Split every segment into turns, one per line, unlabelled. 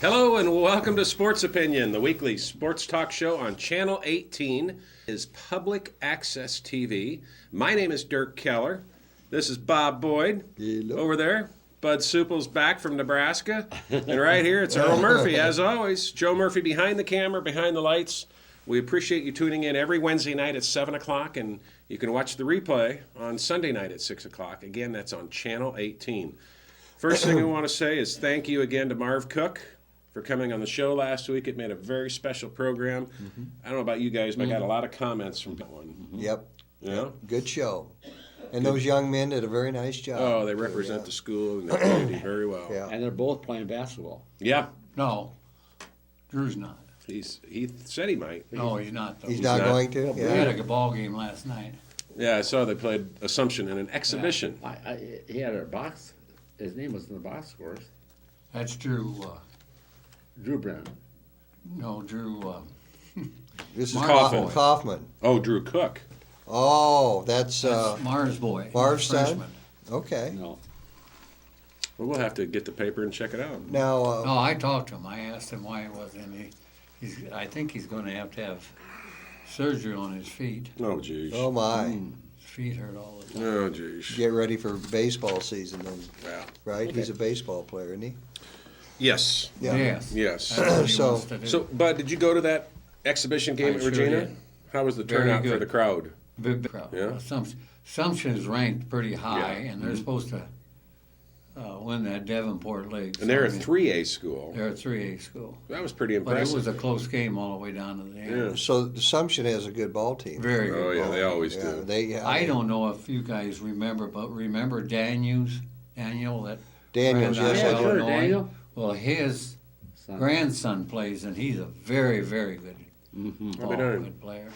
Hello and welcome to Sports Opinion, the weekly sports talk show on Channel 18 is Public Access TV. My name is Dirk Keller. This is Bob Boyd.
Hello.
Over there. Bud Sueppel's back from Nebraska. And right here, it's Earl Murphy, as always. Joe Murphy behind the camera, behind the lights. We appreciate you tuning in every Wednesday night at 7 o'clock, and you can watch the replay on Sunday night at 6 o'clock. Again, that's on Channel 18. First thing I want to say is thank you again to Marv Cook for coming on the show last week. It made a very special program. I don't know about you guys, but I got a lot of comments from that one.
Yep.
Yeah?
Good show. And those young men did a very nice job.
Oh, they represent the school and the community very well.
Yeah.
And they're both playing basketball.
Yeah.
No, Drew's not.
He said he might.
No, he's not. Though.
He's not going to?
We had
Yeah.
a ball game last night.
Yeah, I saw they played Assumption in an exhibition.
He had a box. His name was in the box scores.
That's Drew.
Drew Brennan.
No, Drew.
This is
Kaufman.
Kaufman.
Oh, Drew Cook.
Oh, that's
Marv's boy.
Marv's son?
freshman.
okay.
No.
Well, we'll have to get the paper and check it out.
Now,
No, I talked to him. I asked him why it wasn't. I think he's going to have surgery on his feet.
Oh, geez.
oh my,
His feet hurt all the time.
Oh, geez.
get ready for baseball season then,
Yeah.
right?
Okay.
He's a baseball player, isn't he?
Yes.
Yeah.
Yes.
Yes.
That's what he
So-
wants to do.
So, Bud, did you go to that exhibition game
I
at
sure
Regina?
did.
How was the
Very
turnout for
good.
the crowd?
Big crowd.
Yeah.
Assumption is ranked pretty high,
Yeah. Mm-hmm.
and they're supposed to win that Davenport League.
And they're a
So,
3A school.
They're a 3A school.
That was pretty
But it
impressive.
was a close game all the way down to the end.
Yeah.
So Assumption has a good ball team.
Very good.
Oh, yeah,
ball.
they always
Yeah,
do.
I don't know if you guys remember, but remember Daniel that
Daniels,
ran out
yes,
of
I do.
Sure,
Illinois?
Daniel.
Well, his
Son.
grandson plays, and he's a very, very good
I'll be darned.
good player.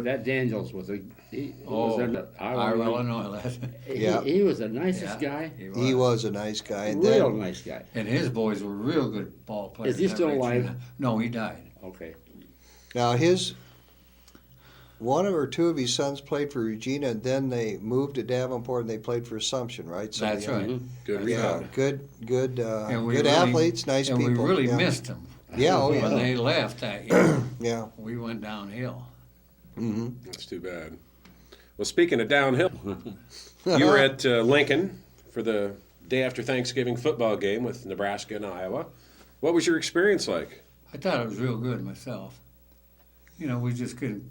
That Daniels was he
Oh,
was in
Iowa,
Iowa.
Illinois.
Yeah.
He was the nicest
Yeah,
guy.
He was a nice guy. And
Real
then,
nice guy.
And his boys were real good ball players.
Is he
at
still alive?
Regina. No, he died.
Okay.
now one or two of his sons played for Regina, and then they moved to Davenport and they played for Assumption, right? So
That's
the-
right.
Good
Yeah,
rebound.
good
And we
good
really-
athletes, nice
and
people.
we really
yeah.
missed them.
Yeah, oh
When
yeah,
they left that year,
yeah.
we went downhill.
Mm-hmm.
That's too bad. Well, speaking of downhill, you were at Lincoln for the day after Thanksgiving football game with Nebraska and Iowa. What was your experience like?
I thought it was real good myself. You know, we just couldn't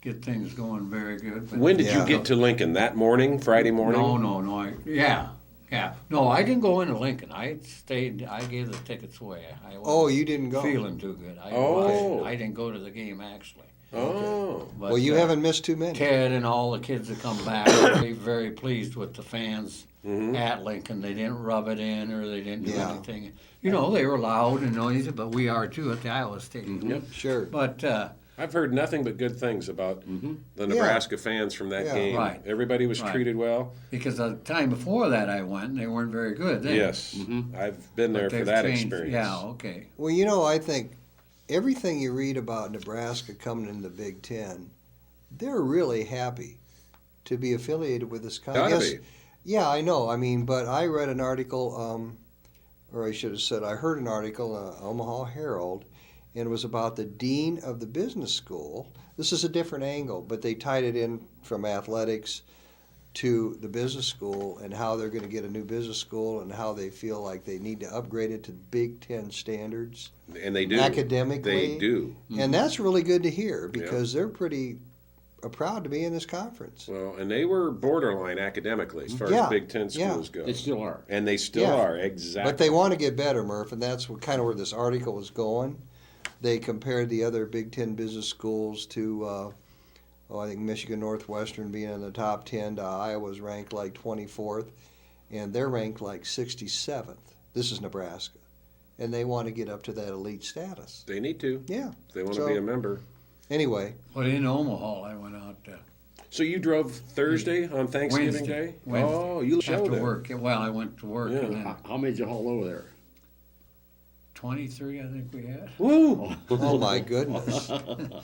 get things going very good. But
When did
Yeah.
you get to Lincoln? That morning, Friday morning?
No. Yeah. No, I didn't go into Lincoln. I stayed. I gave the tickets away. I wasn't
Oh, you didn't go.
feeling too good.
Oh.
I didn't go to the game actually.
Oh.
But,
Well, you haven't missed too many.
Ted and all the kids that come back are very pleased with the fans at Lincoln. They didn't rub it in or they didn't do
Yeah.
anything. You know, they were loud and noisy, but we are too at the Iowa Stadium.
Yep.
Sure.
But
I've heard nothing but good things about the Nebraska fans from that
Yeah.
game.
Right.
Everybody was
Right.
treated well.
because the time before that I went, they weren't very good then.
Yes. I've been there
But
for
they've
that
changed.
experience.
Yeah, okay.
Well, you know, I think everything you read about Nebraska coming in the Big 10, they're really happy to be affiliated with this
Gotta
Yes.
be.
Yeah, I know. I mean, but I read an article, or I should have said I heard an article in the Omaha Herald, and it was about the dean of the business school. This is a different angle, but they tied it in from athletics to the business school and how they're going to get a new business school and how they feel like they need to upgrade it to Big 10 standards
And they do.
academically.
They do.
And that's really good to hear because they're pretty proud to be in this conference.
Well, and they were borderline academically as far
Yeah.
as Big Ten
Yeah.
schools go.
They still are.
And they still
Yeah.
are, exactly.
But they want to get better, Murph, and that's what, kind of where this article was going. They compared the other Big 10 business schools to, I think Michigan Northwestern being in the top 10 to Iowa's ranked like 24th, and they're ranked like 67th. This is Nebraska. And they want to get up to that elite status.
They need to.
Yeah.
If they want
So-
to be a member.
Anyway,
But in Omaha, I went out
So you drove Thursday on Thanksgiving Day?
Wednesday.
Oh, you showed
after
it.
work. Well, I went to work
Yeah.
and then
How many did you haul over there?
23, I think we had.
Woo!
oh my goodness.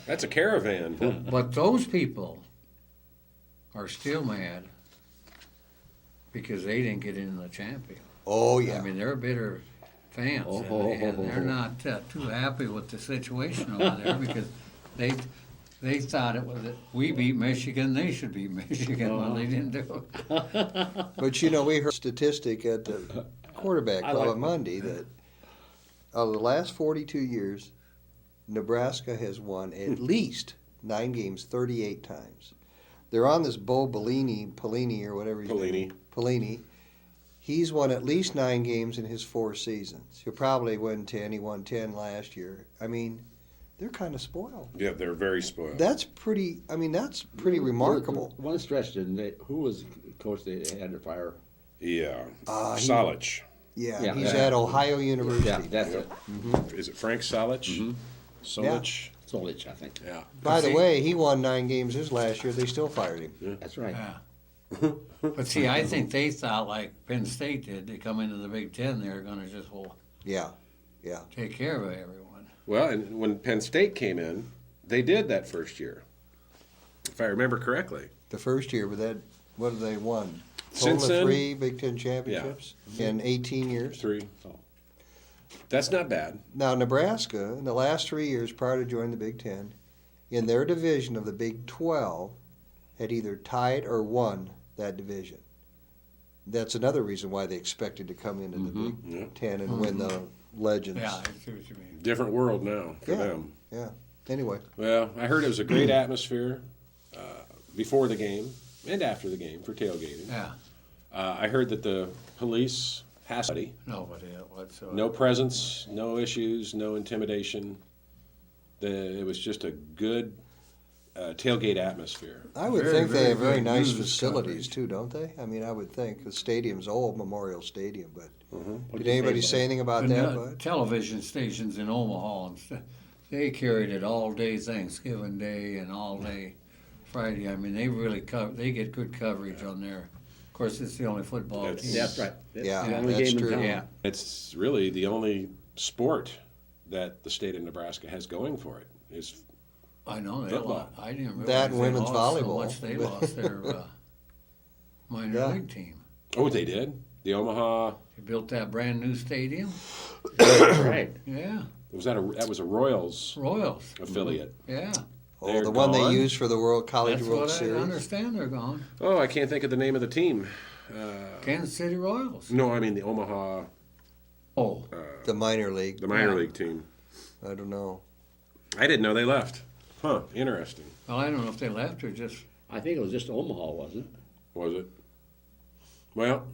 That's a caravan.
But those people are still mad because they didn't get in the champion.
Oh, yeah.
I mean, they're bitter fans,
Oh.
and they're not too happy with the situation over there because they thought it was that we beat Michigan, they should beat Michigan. Well, they didn't do it.
But you know, we heard a statistic at the quarterback club on Monday that out of the last 42 years, Nebraska has won at least 9 games 38 times. They're on this Bo Pelini or whatever his name is. Pelini. He's won at least 9 games in his 4 seasons. He'll probably win 10. He won 10 last year. I mean, they're kind of spoiled.
Yeah, they're very spoiled.
That's pretty remarkable.
One stretch, didn't they? Who was the coach they had to fire?
Yeah.
He-
Solich.
Yeah, he's at Ohio University.
Yeah, that's it.
Is it Frank Solich? Solich?
Solich, I think.
Yeah.
By the way, he won 9 games his last year. They still fired him.
That's right.
Yeah. But see, I think they thought like Penn State did. They come into the Big Ten, they're going to just
Yeah.
take care of everyone.
Well, and when Penn State came in, they did that first year, if I remember correctly.
The first year, but what have they won?
Since
Total of
then-
3 Big Ten championships in 18 years.
3.
Oh.
That's not bad.
Now, Nebraska, in the last 3 years prior to joining the Big Ten, in their division of the Big 12, had either tied or won that division. That's another reason why they expected to come into the Big Ten and win the Legends.
Yeah, I see what you mean.
Different world now for
Yeah.
them.
Yeah. Anyway,
Well, I heard it was a great atmosphere before the game and after the game for tailgating.
Yeah,
I heard that the police has
nobody whatsoever.
no presence, no issues, no intimidation. It was just a good tailgate atmosphere.
I would
Very,
think they
very
have very
good
nice
news
facilities
coverage.
too, don't they? I mean, I would think the stadium's old, Memorial Stadium, but
What'd
did
you
anybody
say
say anything about
The
that? Bud?
television stations in Omaha and stuff, they carried it all day Thanksgiving Day and all day Friday. I mean, they really they get good coverage on there. Of course, it's the only football
That's-
team.
That's right.
Yeah,
the only
that's
game
true.
in town.
Yeah.
It's really the only sport that the state of Nebraska has going for it. Is
I know they
Football.
lost. I didn't realize
That and
they
women's
lost
volleyball.
so much. They lost their minor
Yeah.
league team.
oh, they did the Omaha.
They built that brand new stadium.
That's right.
Yeah,
That was a Royals
Royals.
affiliate.
Yeah,
Oh,
They're
the one they
gone?
used for the College
that's
World
what
Series.
I understand. They're gone.
Oh, I can't think of the name of the team.
Kansas City Royals.
No, I mean the Omaha,
Oh,
The minor league.
the minor
Yeah.
league team.
I don't know.
I didn't know they left. Huh? Interesting.
well, I don't know if they left or just.
I think it was just Omaha, wasn't
Was it? Well,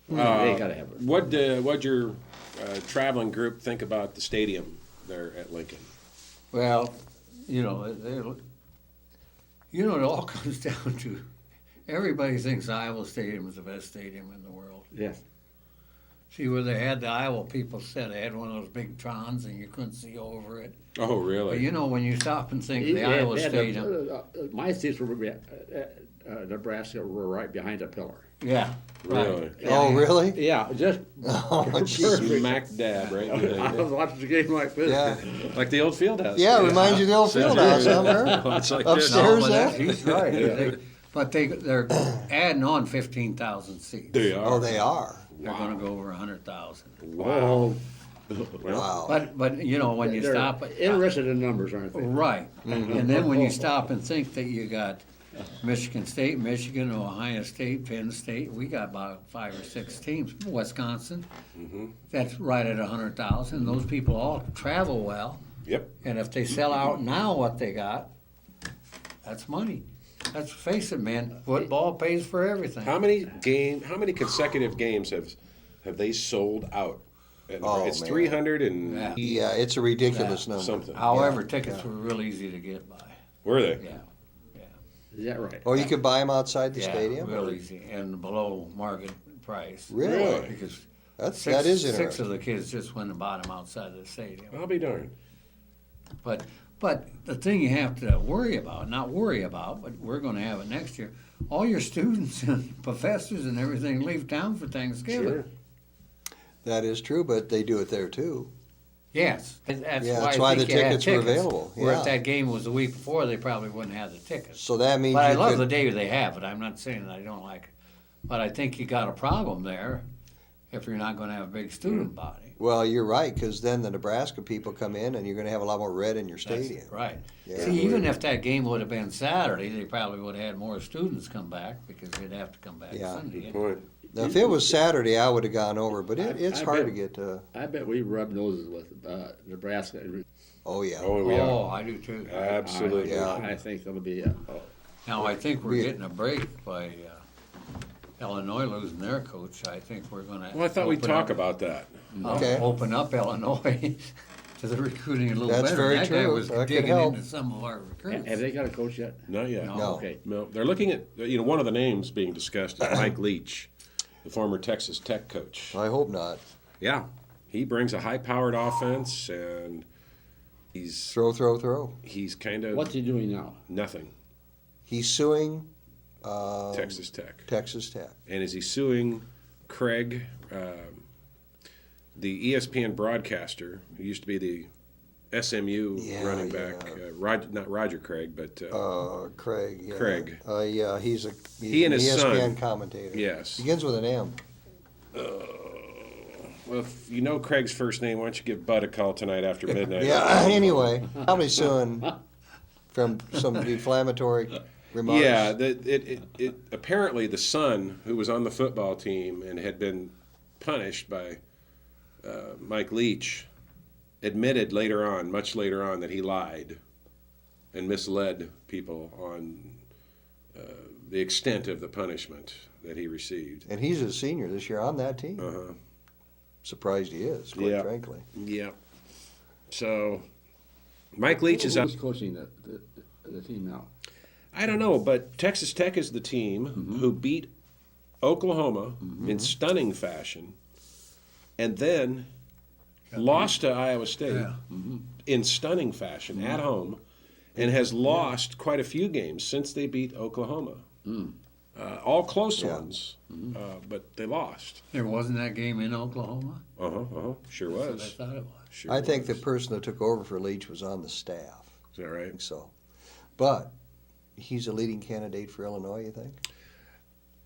it? They gotta have it.
what'd your traveling group think about the stadium there at Lincoln?
Well, it all comes down to everybody thinks Iowa Stadium is the best stadium in the world.
Yes.
See where they had the Iowa people said they had one of those big trons and you couldn't see over it.
Oh,
But
really?
when you stop and think of the Iowa Stadium,
My seats were Nebraska were right behind a pillar.
yeah,
Really?
right.
Oh, really?
Yeah, just
Oh, geez.
Smack dab right
I was
behind
watching the game like this.
Yeah.
it. Like the old field house.
Yeah, it reminds you of the old field house, huh, Murph?
It's like this.
Upstairs.
No, but
there?
he's right. But they're adding on 15,000 seats.
They are.
Oh, they are.
They're going to go over 100,000.
Wow. Well,
Wow.
But when you
They're
stop,
interested in numbers, aren't they?
right, and then when you stop and think that you got Michigan State, Michigan, Ohio State, Penn State, we got about 5 or 6 teams. Wisconsin, that's right at 100,000. Those people all travel well,
yep.
and if they sell out now what they got, that's money. Let's face it, man. Football pays for everything.
How many consecutive games have they sold out?
Oh,
It's
man.
300 and
Yeah.
Yeah, it's a ridiculous number.
something.
However,
Yeah,
tickets
yeah.
were real easy to get by.
Were they?
Yeah,
Is that right?
Oh, you could buy them outside the
yeah,
stadium?
real easy and below market price.
Really?
Because
That is
six
interesting.
of the kids just went and bought them outside the stadium.
I'll be darned.
But the thing you have to worry about, not worry about, but we're going to have it next year. All your students and professors and everything leave town for Thanksgiving.
Sure.
That is true, but they do it there too.
Yes, and that's
Yeah,
why,
that's
I
why
think
the
you had
tickets were available,
Where
yeah.
if that game was the week before, they probably wouldn't have the tickets.
So that means
But I
you
love
could,
the day they have it. I'm not saying that I don't like it. But I think you got a problem there if you're not going to have a big student body.
Well, you're right, because then the Nebraska people come in, and you're going to have a lot more red in your stadium.
Right.
Yeah.
See, even if that game would have been Saturday, they probably would have had more students come back because they'd have to come back
Yeah.
Sunday.
Good point.
Now, if it was Saturday, I would have gone over, but it's
I
hard to
bet-
get to.
I bet we rub noses with Nebraska.
Oh yeah.
Oh, yeah.
Oh, I do too.
Absolutely.
Yeah.
I think it'll be.
Now, I think we're
We-
getting a break by Illinois losing their coach. I think we're gonna.
Well, I thought we'd
open
talk
up-
about that.
Okay.
Open up Illinois to the recruiting a little
That's
better.
very
That guy
true.
was
That could
digging
help.
into some of our recruits.
Have they got a coach yet?
Not yet.
No.
No.
Okay.
No, they're looking at, one of the names being discussed is Mike Leach, the former Texas Tech coach.
I hope not.
Yeah, he brings a high-powered offense, and he's
Throw.
kind of
What's he doing now?
nothing.
He's suing
Texas Tech.
Texas Tech.
And is he suing Craig, the ESPN broadcaster, who used to be the SMU
Yeah,
running back? Not Roger Craig, but
Craig. Yeah.
Craig.
Yeah, he's
He and
an
his
ESPN
son.
commentator.
Yes.
Begins with an M.
Well, if you know Craig's first name, why don't you give Bud a call tonight after midnight?
Yeah. Anyway, probably suing from some deflammatory remarks.
Yeah, it apparently the son who was on the football team and had been punished by Mike Leach admitted much later on, that he lied and misled people on the extent of the punishment that he received.
And he's a senior this year on that team.
Uh-huh.
Surprised he is, quite
Yeah.
frankly.
Yeah. So Mike Leach is up.
Who's coaching the team now?
I don't know, but Texas Tech is the team who beat Oklahoma in stunning fashion, and then lost to Iowa State
Yeah.
in stunning fashion at home, and has lost quite a few games since they beat Oklahoma. All close
Yeah.
ones, but they lost.
There wasn't that game in Oklahoma.
Sure
That's what I
was.
thought it was.
Sure
I think the
was.
person that took over for Leach was on the staff.
Is that
I
right?
think so. But he's a leading candidate for Illinois, you think?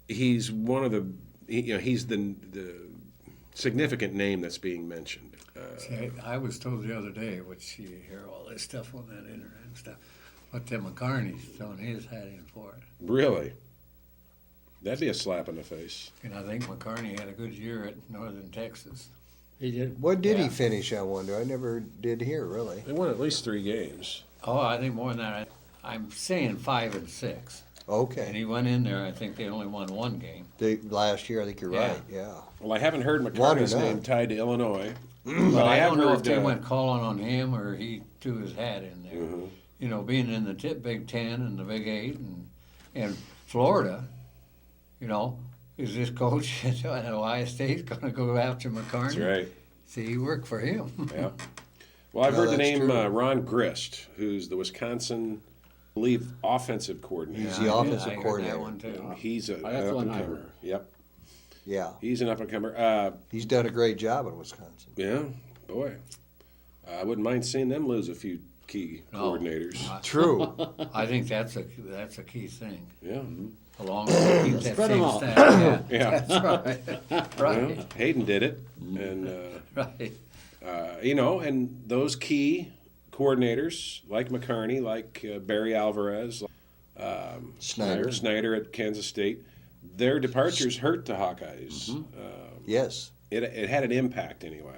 He's one of the. He's the significant name that's being mentioned.
See, I was told the other day, which you hear all this stuff on that internet and stuff, but Tim McCarney's throwing his hat in for it.
Really? That'd be a slap in the face.
And I think McCarney had a good year at Northern Texas.
He did.
What did
Yeah.
he finish, I wonder? I never did hear, really.
They won at least 3 games.
Oh, I think more than that. I'm saying 5 and 6. And
Okay.
he went in there, I think they only won 1 game.
Last year, I think you're
Yeah.
right, yeah.
Well, I haven't heard
One or
McCartney's
none.
name tied to Illinois.
But I
have
don't know if
heard,
they went calling on him or he threw his hat in there.
Mm-hmm.
You know, being in the Big 10 and the Big 8 and Florida, you know, is this coach at Ohio State going to go after McCarney?
That's right.
See, he worked for him.
Yeah. Well, I've
No,
heard the
that's
name
true.
Ron Grist, who's the Wisconsin, I believe, offensive coordinator.
He's the offensive
I heard
coordinator.
that one too.
He's an
That's the
up
one
and
I
comer.
heard.
Yep.
Yeah.
He's an up and comer.
He's done a great job in Wisconsin.
Yeah, boy. I wouldn't mind seeing them lose a few key
No.
coordinators.
True.
I think that's a key thing.
Yeah.
Along with keep that
Spread 'em
same
out.
staff. Yeah,
Yeah.
that's right. Right.
Well, Hayden did it. And,
Right.
and those key coordinators, like McCarney, like Barry Alvarez,
Snyder.
at Kansas State, their departures hurt the Hawkeyes.
Yes.
It had an impact anyway.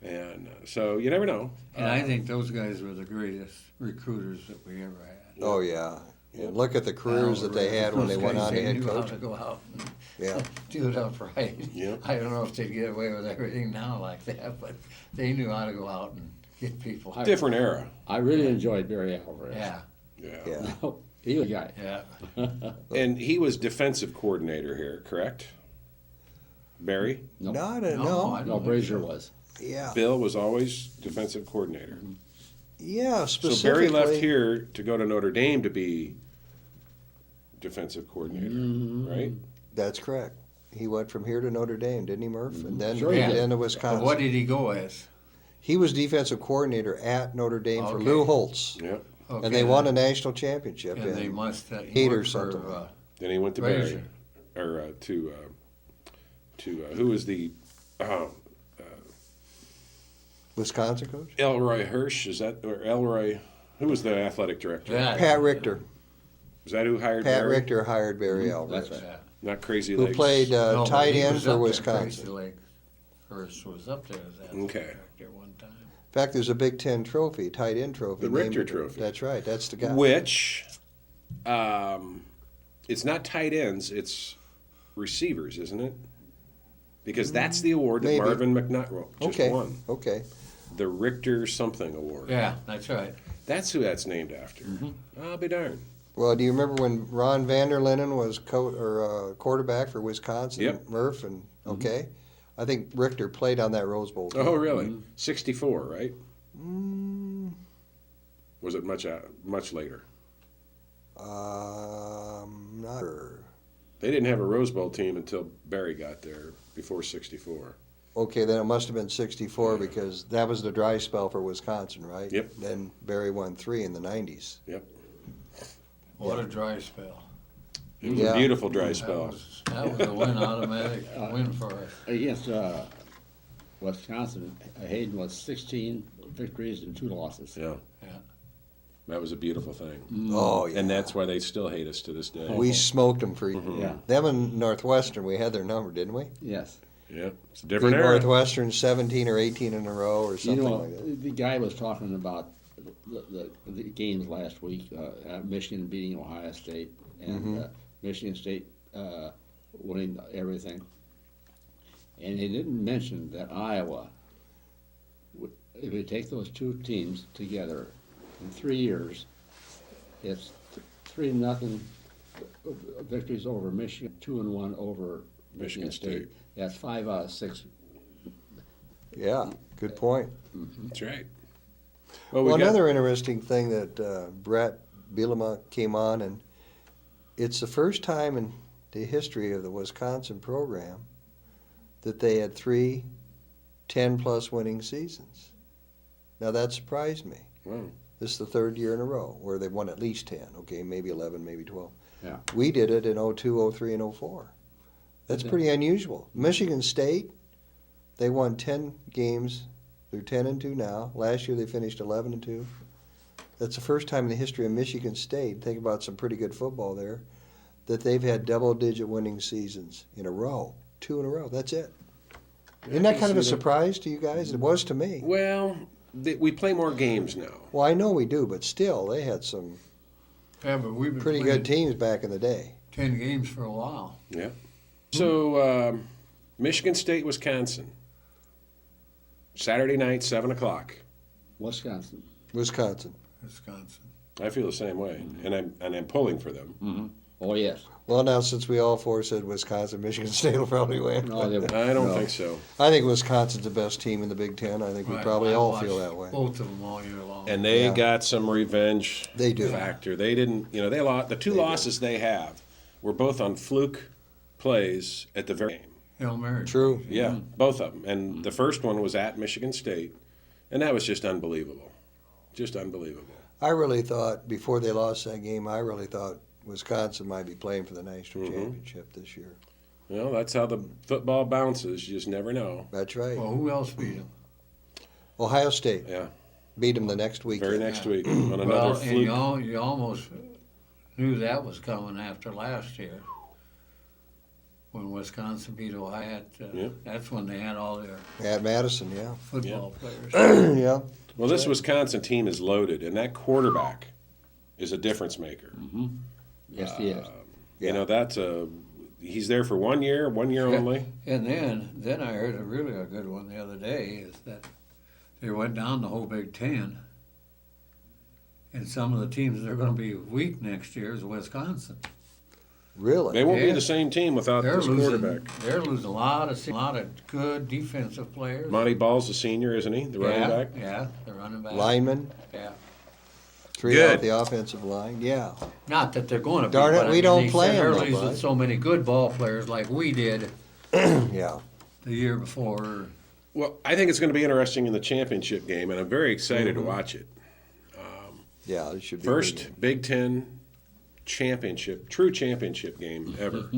And so you never know.
And I think those guys were the greatest recruiters that we ever had.
Oh, yeah. And look at the careers that they had when they
Those
went
guys,
on to
they
head
knew how
coach.
to go out and
Yeah.
do it upright.
Yeah.
I don't know if they'd get away with everything now like that, but they knew how to go out and get people.
Different era.
I really enjoyed Barry Alvarez.
Yeah,
Yeah.
He was a guy.
yeah.
And he was defensive coordinator here, correct? Barry?
No.
Not
No,
a, no.
I don't
No,
think
Brazier
so.
was.
Yeah.
Bill was always defensive coordinator.
Yeah,
So
specifically.
Barry left here to go to Notre Dame to be defensive coordinator, right?
That's correct. He went from here to Notre Dame, didn't he, Murph? And then,
Sure he did.
then to
But
Wisconsin.
what did he go as?
He was defensive coordinator at Notre Dame for
Okay.
Lou Holtz.
Yep.
Okay,
And they won a national championship.
And they
in-
must have.
Eight or something.
Then he went to
Brazier.
Barry, or to who was the
Wisconsin coach?
Elroy Hirsch, is that, or Elroy, who was the athletic director?
Yeah.
Pat Richter.
Is that who hired
Pat
Barry?
Richter hired Barry Alvarez.
That's right.
Yeah.
Not Crazy
Who
Legs.
played
No,
tight
he
end
was
for
up there,
Wisconsin.
Crazy Lake First was up there as athletic
Okay.
director one time.
In fact, there's a Big 10 trophy, tight end trophy.
The Richter
named-
Trophy.
That's right. That's the guy.
Which, it's not tight ends, it's receivers, isn't it? Because that's the award that
Maybe.
Marvin McNutt just
Okay.
won.
Okay.
The Richter something award.
Yeah, that's right.
That's who that's named after. I'll be darned.
Well, do you remember when Ron Vanderlinden was quarterback for Wisconsin?
Yep.
Murph and okay. I think Richter played on that Rose Bowl team.
Oh, really? 64, right? Was it much later?
Not sure.
They didn't have a Rose Bowl team until Barry got there before 64.
Okay, then it must have been 64 because that was the dry spell for Wisconsin, right?
Yep.
Then Barry won 3 in the 90s.
Yep.
What a dry spell.
It was
Yeah.
a beautiful dry
That
spell.
was a win, automatic win for us.
Against Wisconsin, Hayden was 16 victories and 2 losses.
Yeah.
Yeah.
That was a beautiful thing.
Oh, yeah.
And that's why they still hate us to this day.
We smoked them for
Yeah.
them in Northwestern. We had their number, didn't we?
Yes.
Yep. It's a
Beat
different era.
Northwestern 17 or 18 in a row or
You
something
know,
like that.
the guy was talking about the games last week, Michigan beating Ohio State and Michigan State winning everything. And he didn't mention that Iowa, if you take those two teams together in 3 years, it's 3-0 victories over Michigan, 2-1 over Michigan State. That's 5 out of 6.
Yeah, good point.
That's right.
Well,
we got-
another interesting thing that Brett Bielema came on, and it's the first time in the history of the Wisconsin program that they had 3 10-plus winning seasons. Now, that surprised me.
Wow.
This is the 3rd year in a row where they won at least 10, okay, maybe 11, maybe 12.
Yeah.
We did it in 02, 03, and 04. That's pretty unusual. Michigan State, they won 10 games. They're 10-2 now. Last year they finished 11-2. That's the first time in the history of Michigan State, think about some pretty good football there, that they've had double-digit winning seasons in a row. 2 in a row. That's it. Isn't that kind of a surprise to you guys? It was to me.
Well, we play more games now.
Well, I know we do, but still, they had some
Yeah, but we've been
pretty
playing
good teams back in the day.
10 games for a while.
Yeah. So, Michigan State, Wisconsin. Saturday night, 7 o'clock.
Wisconsin.
Wisconsin.
Wisconsin.
I feel the same way, and I'm pulling for them.
Oh, yes.
Well, now since we all four said Wisconsin, Michigan State will probably win.
No, they,
I don't
no.
think so.
I think Wisconsin's the best team in the Big Ten. I think we
Right,
probably
I
all
watched
feel that way.
Both of them all year long.
And they
Yeah.
got some revenge
They do.
factor. They didn't, they lost. The two losses they have were both on fluke plays at the very game.
Hail Mary.
True.
Yeah, both of them. And the first one was at Michigan State, and that was just unbelievable. Just unbelievable.
I really thought, before they lost that game, I really thought Wisconsin might be playing for the national championship this year.
Well, that's how the football bounces. You just never know.
That's right.
Well, who else beat them?
Ohio State
Yeah,
beat them the next week.
very next week on another
Well, and
fluke.
you almost knew that was coming after last year. When Wisconsin beat Ohio,
Yeah.
that's when they had all their
At Madison, yeah.
football players.
Yeah.
Well, this Wisconsin team is loaded, and that quarterback is a difference maker.
Yes, he is.
That's he's there for 1 year, 1 year only.
And then I heard a good one the other day is that they went down the whole Big Ten, and some of the teams that are going to be weak next year is Wisconsin.
Really?
They won't be
Yeah.
the same team without
They're
this
losing.
quarterback.
They're losing a lot of good defensive players.
Monty Ball's the senior, isn't he? The running back.
Yeah, the running back.
Linemen,
Yeah.
3
Good.
off the offensive line. Yeah.
Not that they're going to be.
Darn it,
but I
we
mean,
don't
they
play
said
'em
they're
though,
losing
Bud.
so many good ball players like we did
Yeah.
the year before.
Well, I think it's going to be interesting in the championship game, and I'm very excited to watch it.
Yeah, it should be.
First
pretty good.
Big Ten championship, true championship game ever.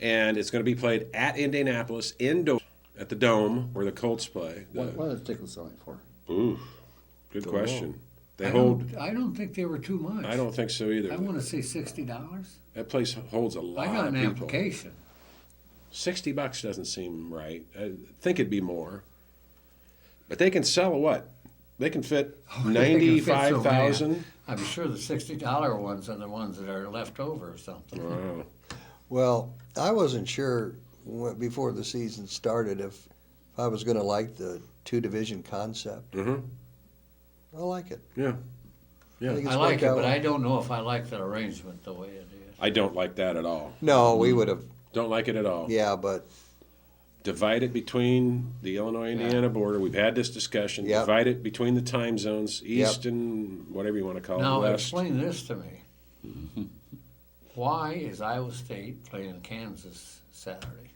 And it's going to be played at Indianapolis, indoors, at the Dome where the Colts play.
What are the tickets selling for?
Ooh, good question. They
I
hold.
don't think they were too much.
I don't think so either.
I want to say $60.
That place holds a lot
I got
of
an
people.
application.
$60 doesn't seem right. I think it'd be more. But they can sell what? They can fit
They can fit so
95,000.
many. I'm sure the $60 ones are the ones that are left over or something.
Wow.
Well, I wasn't sure before the season started if I was going to like the two-division concept.
Mm-hmm.
I like it.
Yeah. Yeah.
think
I
it's
like
worked
it,
out
but
well.
I don't know if I like the arrangement the way it is.
I don't like that at all.
No, we would have.
Don't like it at all.
Yeah, but
Divide it between the Illinois-Indiana border. We've had this discussion.
Yep.
Divide it between the time zones, east and whatever you want to call it,
Now,
west.
explain this to me. Why is Iowa State playing Kansas Saturday?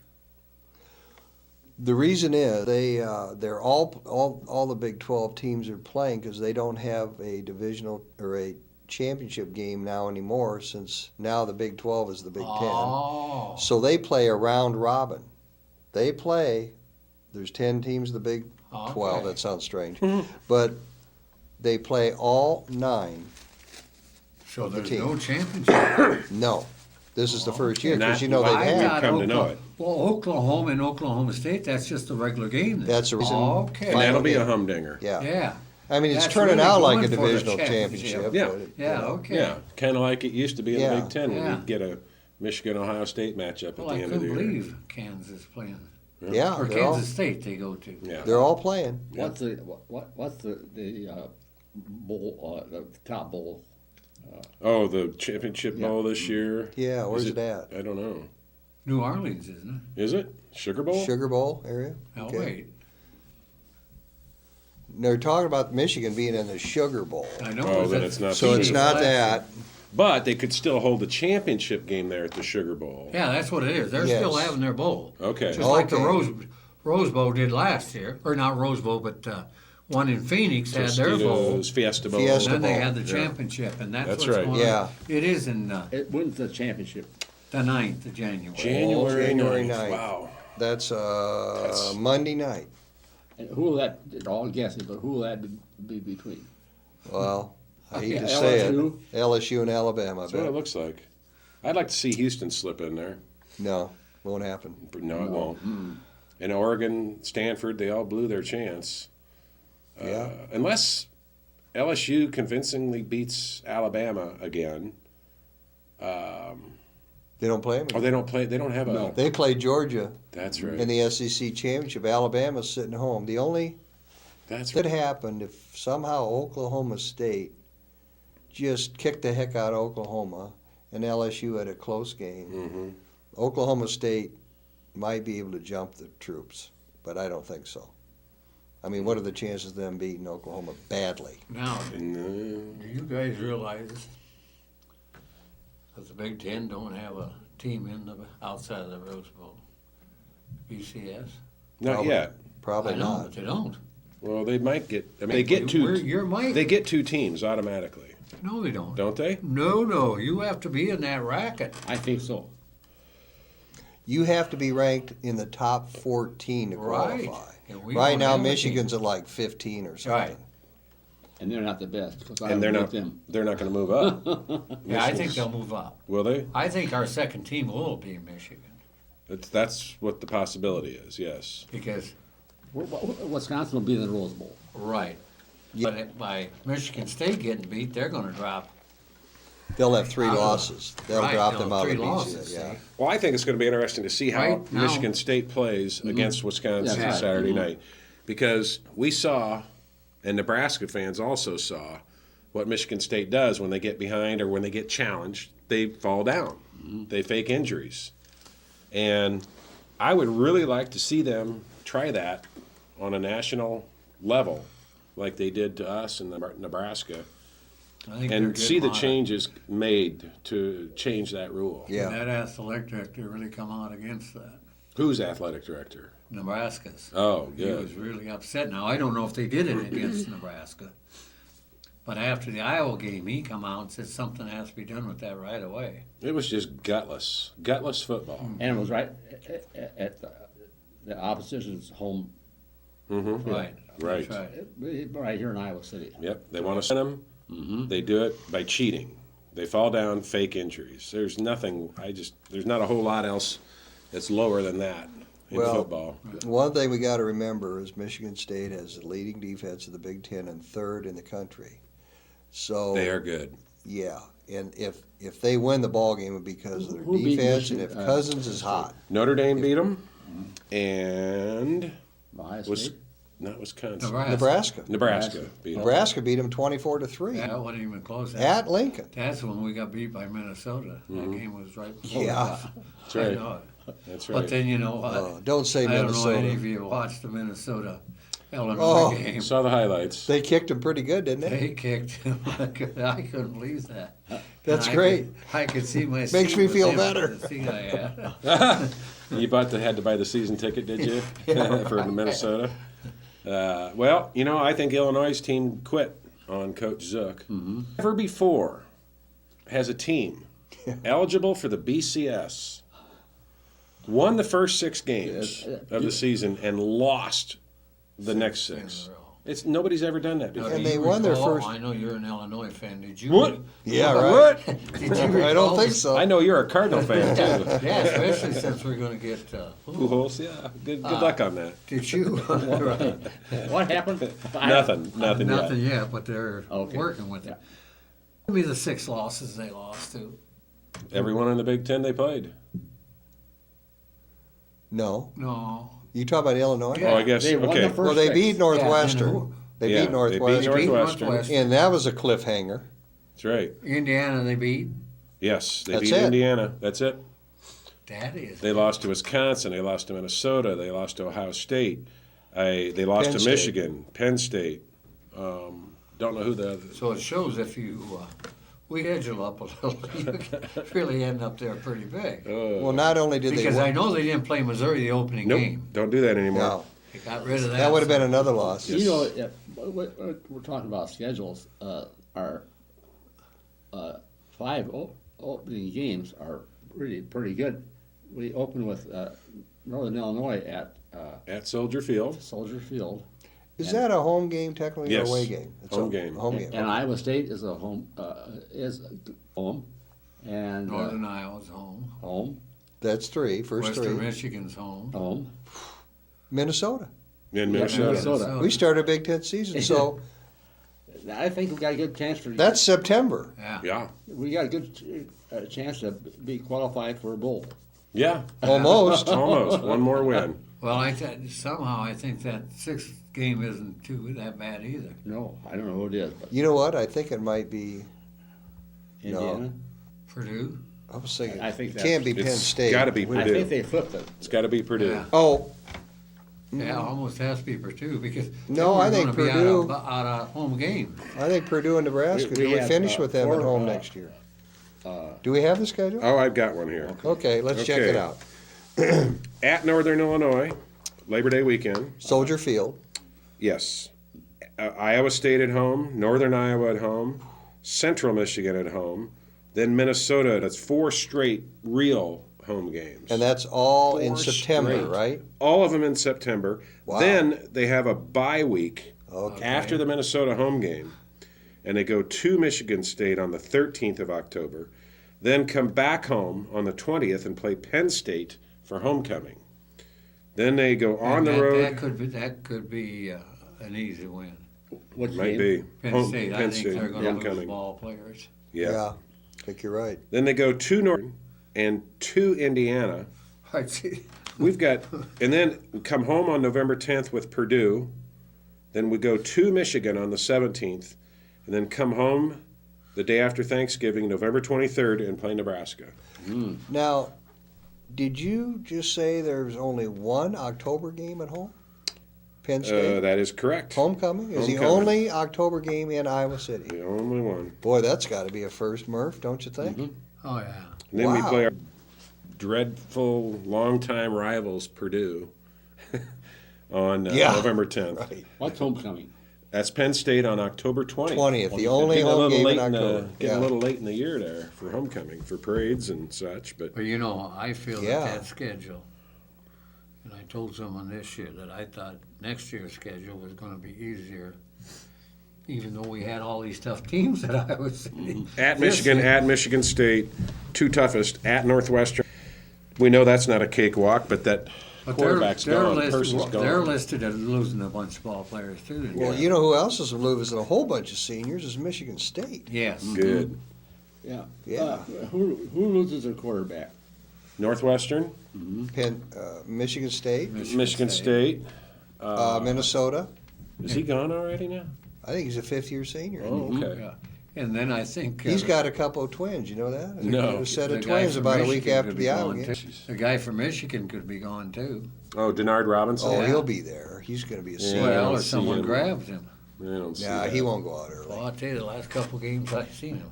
the reason is they're all the Big 12 teams are playing because they don't have a divisional or a championship game now anymore, since now the Big 12 is the Big 10.
Oh,
So they play a round robin. They play, there's 10 teams in the Big 12,
okay.
that sounds strange, but they play all 9.
So
the
there's
team.
no championship.
No, this is the first year,
Not-
because you know
I
they've
got
had.
come to know it.
Well, Oklahoma and Oklahoma State, that's just a regular game then.
That's the reason.
Okay.
And that'll be a
game.
humdinger.
Yeah.
Yeah,
I mean, it's
That's
turning
really
out like a
going for the
divisional championship.
Yeah.
but
yeah, okay.
Yeah, kind of like it used to be in
Yeah.
the Big Ten when
Yeah.
you'd get a Michigan-Ohio State matchup
Well,
at
I
the end of the
couldn't
year.
believe Kansas playing.
Yeah,
Or
they're all,
Kansas State they go to.
Yeah.
they're all playing.
What's the bowl, the top bowl?
Oh, the championship bowl this year.
Yeah, where's
Is
it at?
I don't know.
New Orleans, isn't
Is it Sugar Bowl?
Sugar Bowl area?
it? Oh,
Okay.
wait.
They're talking about Michigan being in the Sugar Bowl.
I know.
Oh,
is
then
that-
it's not
So
the
it's
Sugar
not
Bowl.
that.
But they could still hold the championship game there at the Sugar Bowl.
Yeah, that's what it is. They're
Yes.
still having their bowl.
Okay.
Just like the
Okay.
Rose Bowl did last year. Or not Rose Bowl, but one in Phoenix had their bowl.
Tostitos, Fiesta Bowl.
Fiesta
And then they
Bowl.
had the
Yeah.
championship, and that's
That's
what's
right.
going
Yeah.
on. It is in
When's the championship?
the 9th of January.
January,
January
9th.
9th.
Wow.
That's Monday night.
And who will that? All guessing, but who will that be between?
Well, I hate to
Okay,
say it.
LSU?
LSU and Alabama, I
That's what it
bet.
looks like. I'd like to see Houston slip in there.
No, won't happen.
But no, it won't. And Oregon, Stanford, they all blew their chance.
Yeah.
Unless LSU convincingly beats Alabama again.
They don't play
Oh,
them.
they don't play. They don't have a.
No.
They play Georgia
That's right.
in the SEC championship. Alabama's sitting home. The only
That's
that
right.
happened if somehow Oklahoma State just kicked the heck out of Oklahoma and LSU had a close game.
Mm-hmm.
Oklahoma State might be able to jump the troops, but I don't think so. I mean, what are the chances of them beating Oklahoma badly?
Now,
No.
do you guys realize that the Big Ten don't have a team outside of the Rose Bowl? BCS?
Not
Probably.
yet.
Probably
I know,
not.
but they don't.
Well, they might get. I mean, they get two.
You're Mike.
They get two teams automatically,
No, they don't.
don't they?
No, you have to be in that racket.
I think so.
You have to be ranked in the top 14 to
Right.
qualify.
And we
Right
don't
now,
have a team.
Michigan's at like 15 or something.
Right.
And they're not the best because I
And they're
don't
not.
rate them.
They're not going to move up.
Yeah, I think
Michigan's-
they'll move up.
Will they?
I think our second team will be Michigan
That's what the possibility is. Yes.
because
Wisconsin will be in the Rose Bowl.
right.
Yeah.
But by Michigan State getting beat, they're going to drop.
They'll have 3
Out of-
losses. They'll
right,
drop
they'll
them
have
out of
3 losses,
BCS. Yeah.
see?
Well, I think it's going to be interesting to see how
Right now-
Michigan State plays against Wisconsin
That's right.
Saturday night, because we saw, and Nebraska fans also saw, what Michigan State does when they get behind or when they get challenged. They fall down. They fake injuries, and I would really like to see them try that on a national level, like they did to us in Nebraska,
I think they're
and see
getting
the
on it.
changes made to change that rule.
Yeah.
That athletic director really come out against that.
Who's athletic director?
Nebraska's.
Oh,
He was
good.
really upset. Now, I don't know if they did it against Nebraska. But after the Iowa game, he come out and said something has to be done with that right away.
It was just gutless football.
And it was right at the opposition's home.
Mm-hmm.
Right.
Right.
That's right.
Right here in Iowa City.
Yep. They want to send them. They do it by cheating. They fall down, fake injuries. There's nothing. There's not a whole lot else that's lower than that in
Well,
football.
One thing we got to remember is Michigan State has the leading defense of the Big Ten and third in the country. So
They are good.
Yeah, and if they win the ball game, it'll be because of their
Who beat
defense, and
Michigan?
if Cousins is hot.
Notre Dame beat them, and
Ohio
was
State.
not Wisconsin.
Nebraska.
Nebraska beat them.
Nebraska beat them 24-3
That wasn't even close.
at Lincoln.
That's when we got beat by Minnesota. That game was right before
Yeah.
That's
I
right.
know it.
That's
But
right.
then you know what?
Don't say
I don't know
Minnesota.
any of you watched the Minnesota Illinois
Oh.
game.
Saw the highlights.
They kicked them pretty good, didn't they?
They kicked him. I couldn't believe that.
That's
And
great.
I could see my
Makes
seat
me
was
feel
empty,
better.
the seat I had.
You had to buy the season ticket, did you, for Minnesota? Well, I think Illinois' team quit on Coach Zook. Never before has a team eligible for the BCS won the first 6 games of the season and lost the next 6. Nobody's ever done that before.
And
Do
they
you
won their
recall-
first-
I know you're an Illinois fan. Did you?
What?
Yeah, right.
Did you
I don't
recall
think
the-
so.
I know you're a Cardinal fan too.
Yeah, especially since we're going to get.
Pujols, yeah. Good luck on that.
Did you?
What happened?
Nothing yet.
Nothing yet, but they're
Okay.
working with it. Give me the 6 losses they lost to.
Everyone in the Big Ten they played.
No.
No.
You talk about Illinois?
Yeah.
Oh, I guess
They won
okay.
the first
Well, they
6.
beat Northwestern.
who?
They
Yeah,
beat Northwestern.
They beat Northwestern.
And that was a cliffhanger.
That's right.
Indiana they beat.
Yes, they
That's
beat
it.
Indiana. That's it.
That is.
They lost to Wisconsin. They lost to Minnesota. They lost to Ohio State. They lost
Penn
to
State.
Michigan. Penn State. Don't know who the other.
So it shows if you we schedule up a little, you can really end up there pretty big.
Well, not only did
Because
they
I
win,
know they didn't play Missouri the opening
Nope.
game.
Don't do that anymore.
no,
They got rid of that.
that would have been another loss.
You know, yeah, we're talking about schedules. Our 5 opening games are really pretty good. We open with Northern Illinois
At Soldier Field.
Soldier Field,
Is that a home game technically or
Yes.
away game? It's
Home
a
game.
Home game.
and Iowa State is home, and
Northern Iowa's home.
home,
That's 3, first
Western
3.
Michigan's home.
home.
Minnesota.
In
Yeah,
Minnesota.
Minnesota.
We started Big Ten season, so
I think we got a good chance for
that's September.
Yeah.
Yeah.
we got a good chance to be qualified for a bowl.
Yeah.
Almost.
Almost. One more win.
Well, somehow I think that 6th game isn't that bad either.
No, I don't know who it is, but
You know what? I think it might be.
Indiana.
Purdue.
I was thinking.
I think
it
that's-
can't be Penn
It's
State.
got to be
I think
Purdue.
they flipped it.
It's got to be Purdue.
Yeah.
Oh
Yeah, almost has to be Purdue because
No,
they were
I think
gonna be
Purdue-
out of home game.
I think Purdue and Nebraska.
We
Do we
have,
finish with them at
4,
home next year? Do we have the schedule?
Oh, I've got one here.
Okay, let's check
Okay.
it out.
At Northern Illinois, Labor Day weekend.
Soldier Field.
Yes. Iowa State at home, Northern Iowa at home, Central Michigan at home, then Minnesota. That's 4 straight real home games.
And that's all in
4
September,
straight.
right?
All of them in September.
Wow.
Then they have a bye week
Okay.
after the Minnesota home game, and they go to Michigan State on the 13th of October, then come back home on the 20th and play Penn State for homecoming. Then they go on
And
the
that,
road.
That could be an easy win.
Which
Might
game?
be.
Penn State. I
Penn
think
State,
they're going to lose
homecoming.
ball players.
Yeah.
I think you're right.
Then they go to Northern and to Indiana.
I'd see.
We've got, and then we come home on November 10th with Purdue. Then we go to Michigan on the 17th, and then come home the day after Thanksgiving, November 23rd, and play Nebraska.
Now, did you just say there's only one October game at home? Penn State?
That is correct.
Homecoming is the
Homecoming.
only October game in Iowa City.
The only one.
Boy, that's got to be a first, Murph, don't you think?
Oh yeah.
And then we
Wow.
play our dreadful, longtime rivals, Purdue, on
Yeah.
November 10th.
Right.
What's homecoming?
That's Penn State on October 20th.
20th, the only
Getting a
home
little
game in
late
October.
getting a
Yeah.
little late in the year there for homecoming, for parades and such. But
But I feel
Yeah.
that schedule And I told someone this year that I thought next year's schedule was gonna be easier, even though we had all these tough teams that I was.
At Michigan, at Michigan State, two toughest, at Northwestern. We know that's not a cakewalk, but that quarterback's gone, person's gone.
They're listed as losing a bunch of ball players too.
Well, you know who else is losing a whole bunch of seniors is Michigan State.
Yes.
Good.
Yeah.
Yeah.
Who loses their quarterback?
Northwestern,
Michigan State,
Michigan State.
Minnesota.
Is he gone already now?
I think he's a fifth-year senior.
Oh, okay.
Yeah. And then I think.
He's got a couple of twins, you know that?
No.
A set
the
of
guy
twins
from
about a
Michigan
week after
could be
the Iowa
gone,
game.
too. The guy from Michigan could be gone too.
Oh, Denard Robinson?
Oh,
Yeah.
he'll be there. He's going to be a
Yeah.
senior.
I
Well,
don't
or
see
someone
him.
grabs him.
I don't see
Nah,
that.
he won't go out early.
Well, I'll tell you, the last couple games I've seen him,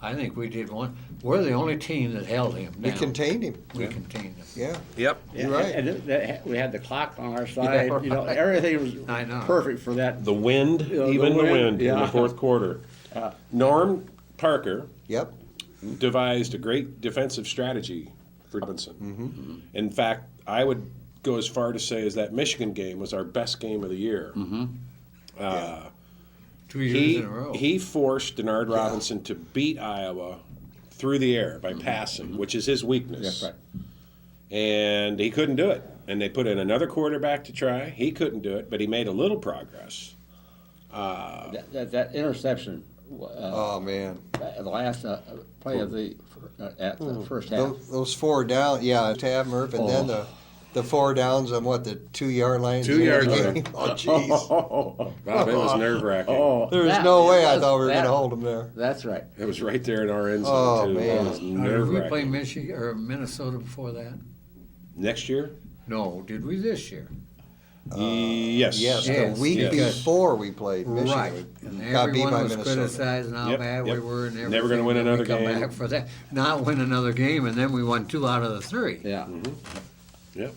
I think we did one. We're the only team that held him
We
down.
contained him.
We contained him.
Yeah.
Yep.
You're right.
And we had the clock on our side.
Yeah,
You know,
right.
everything was
I know.
perfect for that.
The wind,
Yeah, the
even the
wind,
wind in
yeah.
the fourth quarter. Norm Parker
Yep.
devised a great defensive strategy for Robinson. In fact, I would go as far to say as that Michigan game was our best game of the year.
2 years
He
in a row.
he forced Denard Robinson to beat Iowa through the air by passing, which is his weakness.
That's right.
And he couldn't do it. And they put in another quarterback to try. He couldn't do it, but he made a little progress.
That interception.
Oh, man.
The last play of the at the first half.
Those four down, yeah, Tab Murph, and then the four downs on what, the 2 yard line?
2 yard line.
game? Oh, jeez.
Bob, it was nerve wracking.
There was
that-
no way I
that-
thought we were going to
that-
hold him there.
That's right.
It was right there in our end zone,
Oh,
too.
man.
It was
Did
nerve
we play
wracking.
Michigan or Minnesota before that?
Next year?
No, did we this year?
Yes.
Yes,
Yes,
the week
yes.
before we played Michigan.
Right.
We
And
got beat
everyone
by
was
Minnesota.
criticizing how
Yep,
bad
yep.
we were and everything.
Never gonna win
Then
another
we come
game.
back for that. Not win another game, and then we won 2 out of the 3.
Yeah.
Yep.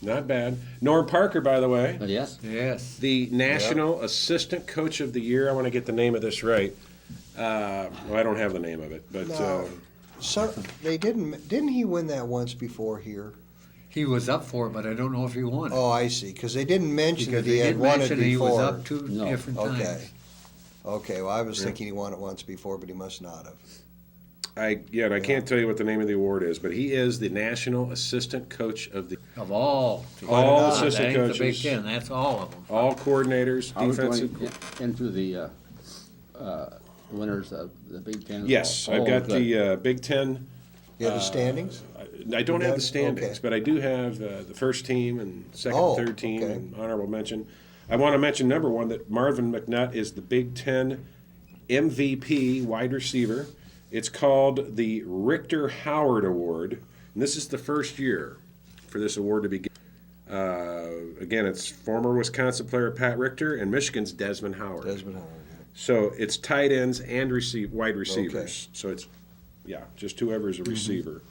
Not bad. Norm Parker, by the way,
Yes.
Yes.
the National Assistant Coach of the Year. I want to get the name of this right. Well, I don't have the name of it, but
No. So they didn't he win that once before here?
He was up for it, but I don't know if he won it.
Oh, I see, because they didn't mention
Because
that he
they
had
did
won it
mention he was
before.
up 2
No.
different times.
Okay. Okay, well, I was thinking he won it once before, but he must not have.
and I can't tell you what the name of the award is, but he is the National Assistant Coach of the
Of all.
All
that
assistant
ain't the Big
coaches.
10, that's all of them.
all coordinators,
Are we going
defensive.
into the winners of the Big Ten?
Yes,
Oh,
I've got
good.
the Big Ten.
You have the standings?
I don't have the
Okay.
standings, but I do have the first team and second,
Oh,
third team,
okay.
and honorable mention. I want to mention number one that Marvin McNutt is the Big Ten MVP wide receiver. It's called the Richter Howard Award, and this is the first year for this award to be given. Again, it's former Wisconsin player Pat Richter and Michigan's Desmond Howard.
Desmond Howard.
So it's tight ends and wide receivers. So it's, just whoever's a receiver.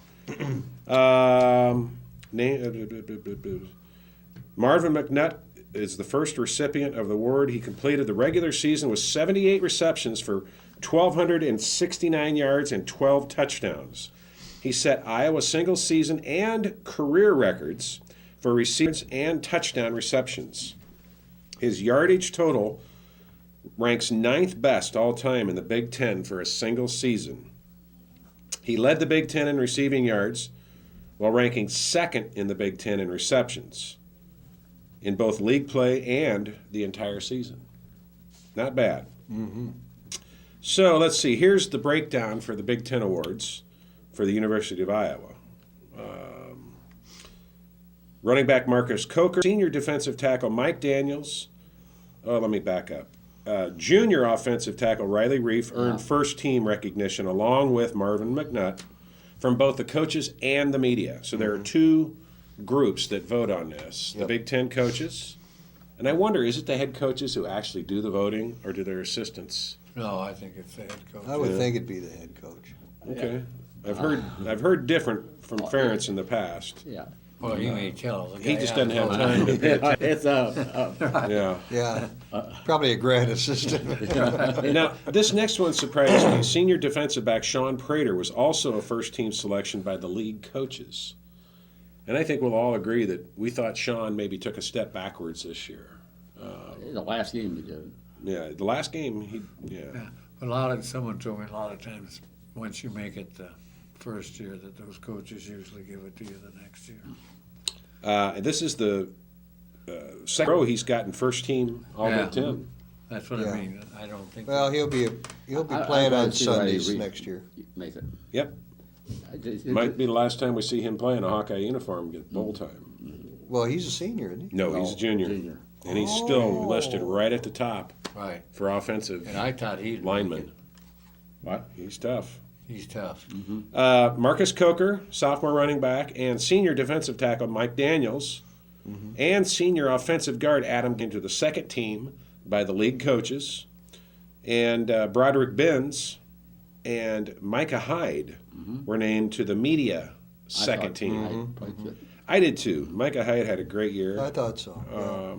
Marvin McNutt is the first recipient of the award. He completed the regular season with 78 receptions for 1,269 yards and 12 touchdowns. He set Iowa single season and career records for receivers and touchdown receptions. His yardage total ranks 9th best all time in the Big Ten for a single season. He led the Big Ten in receiving yards while ranking 2nd in the Big Ten in receptions in both league play and the entire season. Not bad. So let's see. Here's the breakdown for the Big Ten awards for the University of Iowa. Running back Marcus Coker, senior defensive tackle Mike Daniels. Oh, let me back up. Junior offensive tackle Riley Reif earned first team recognition along with Marvin McNutt from both the coaches and the media. So there are two groups that vote on this. The
Yep.
Big Ten coaches. And I wonder, is it the head coaches who actually do the voting or do their assistants?
No, I think it's the head coach.
I would think it'd be the head coach.
Okay. I've heard different from Ferentz in the past.
Yeah.
Well, you may tell. The
He
guy
just
out
doesn't have
of-
time to pay attention.
It's
Yeah.
Yeah, probably a grad assistant.
Now, this next one surprised me. Senior defensive back Sean Prater was also a first-team selection by the league coaches. And I think we'll all agree that we thought Sean maybe took a step backwards this year.
In the last game he did.
Yeah, the last game,
Yeah. But someone told me a lot of times once you make it the first year that those coaches usually give it to you the next year.
And this is the second row he's gotten first team All
Yeah.
Big Ten.
That's what
Yeah.
I mean. I don't think.
Well, he'll be
I-
playing
I'd
on
see why
Sundays
he
next year.
Make it.
Yep.
It
Might be the last time we see him play in a Hawkeye uniform get bowl time.
Well, he's a senior, isn't he?
No, he's a junior. And he's still listed right at the top
Right.
for offensive
And I thought he'd
lineman.
What?
He's tough.
He's tough.
Marcus Coker, sophomore running back, and senior defensive tackle Mike Daniels, and senior offensive guard Adam came to the second team by the league coaches, and Broderick Benz and Micah Hyde were named to the media second team. I did too. Micah Hyde had a great year,
I thought so. yeah.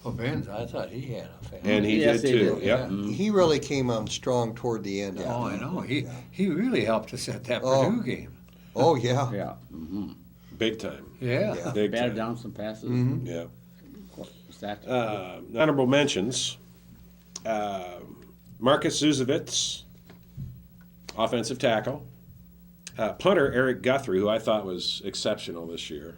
Well, Benz, I thought he had a fan.
and he
Yes,
did
he
too.
did.
Yep.
He really came on strong toward the end.
Oh, I know. He really helped us at that
Oh.
Purdue game.
Oh, yeah.
Yeah.
Big time.
Yeah.
Yeah.
Big
Batted
time.
down some passes.
Yeah.
Stacked.
Honorable mentions: Marcus Zuzovitz, offensive tackle. Punter Eric Guthrie, who I thought was exceptional this year.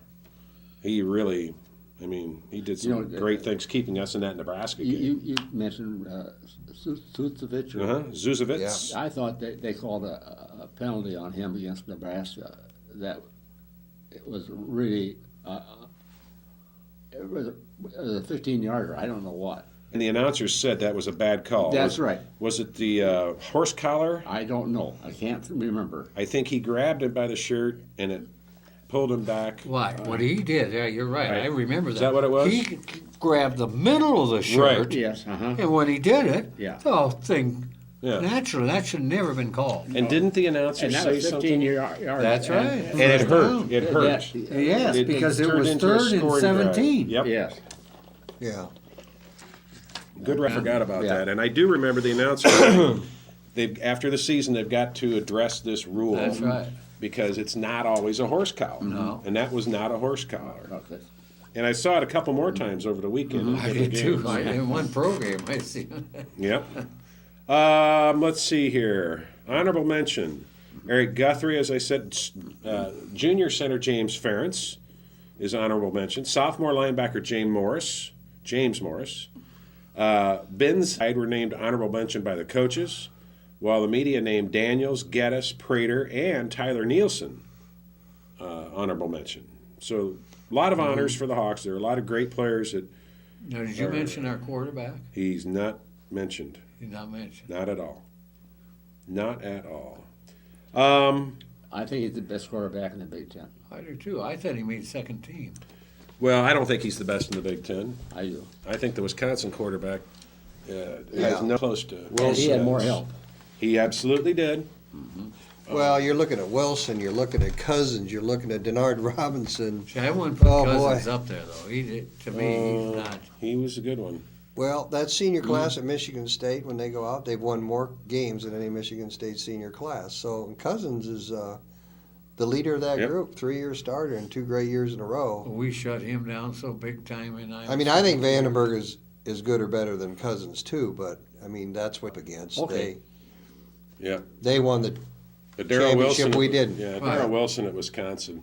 He really, he did some great things keeping us in that Nebraska game.
You mentioned Sutsevich.
Zuzovitz.
I thought they called a penalty on him against Nebraska that it was really it was a 15-yarder. I don't know what.
And the announcers said that was a bad call.
That's right.
Was it the horse collar?
I don't know. I can't remember.
I think he grabbed him by the shirt and it pulled him back.
Why? What he did, yeah, you're right.
Right.
I remember that.
Is that what it was?
He grabbed the middle of the shirt,
Right.
Yes.
and when he did it,
Yeah.
the whole thing,
Yeah.
naturally, that should never have been called.
And didn't the announcers
And that
say
was 15
something?
yards.
That's right.
And it hurt. It hurt.
Yes,
It
because it
turned
was
into a
3rd and
scoring drive.
17.
Yep.
Yes.
Yeah.
Good. I forgot about
Yeah.
that, and I do remember the announcers. After the season, they've got to address this rule.
That's right.
Because it's not always a horse collar.
No.
And that was not a horse collar.
Okay.
And I saw it a couple more times over the weekend. in
I
different
did too.
games.
In one pro game, I see.
Yep. Let's see here. Honorable mention: Eric Guthrie, as I said, junior center James Ferentz is honorable mention. Sophomore linebacker James Morris. Ben's side were named honorable mention by the coaches, while the media named Daniels, Geddes, Prater, and Tyler Nielsen honorable mention. So a lot of honors for the Hawks. There are a lot of great players that
Now, did you mention our quarterback?
he's not mentioned.
He's not mentioned.
Not at all. Not at all.
I think he's the best quarterback in the Big Ten.
I do too. I thought he made second team.
Well, I don't think he's the best in the Big Ten.
I do.
I think the Wisconsin quarterback
Yeah.
has no close to.
And he had more help.
He absolutely did.
Well, you're looking at Wilson, you're looking at Cousins, you're looking at Denard Robinson.
See, I wouldn't put
Oh,
Cousins
boy.
up there though. He did, to me, he's not.
He was a good one.
Well, that senior class at Michigan State, when they go out, they've won more games than any Michigan State senior class. So Cousins is the leader of that
Yep.
group, 3-year starter and 2 great years in a row.
We shut him down so big time in Iowa.
I mean, I think Vandenberg is good or better than Cousins too, but I mean that's what against.
Okay.
Yeah.
They won the
But Darrell
championship,
Wilson.
we didn't.
Yeah,
Right.
Darrell Wilson at Wisconsin.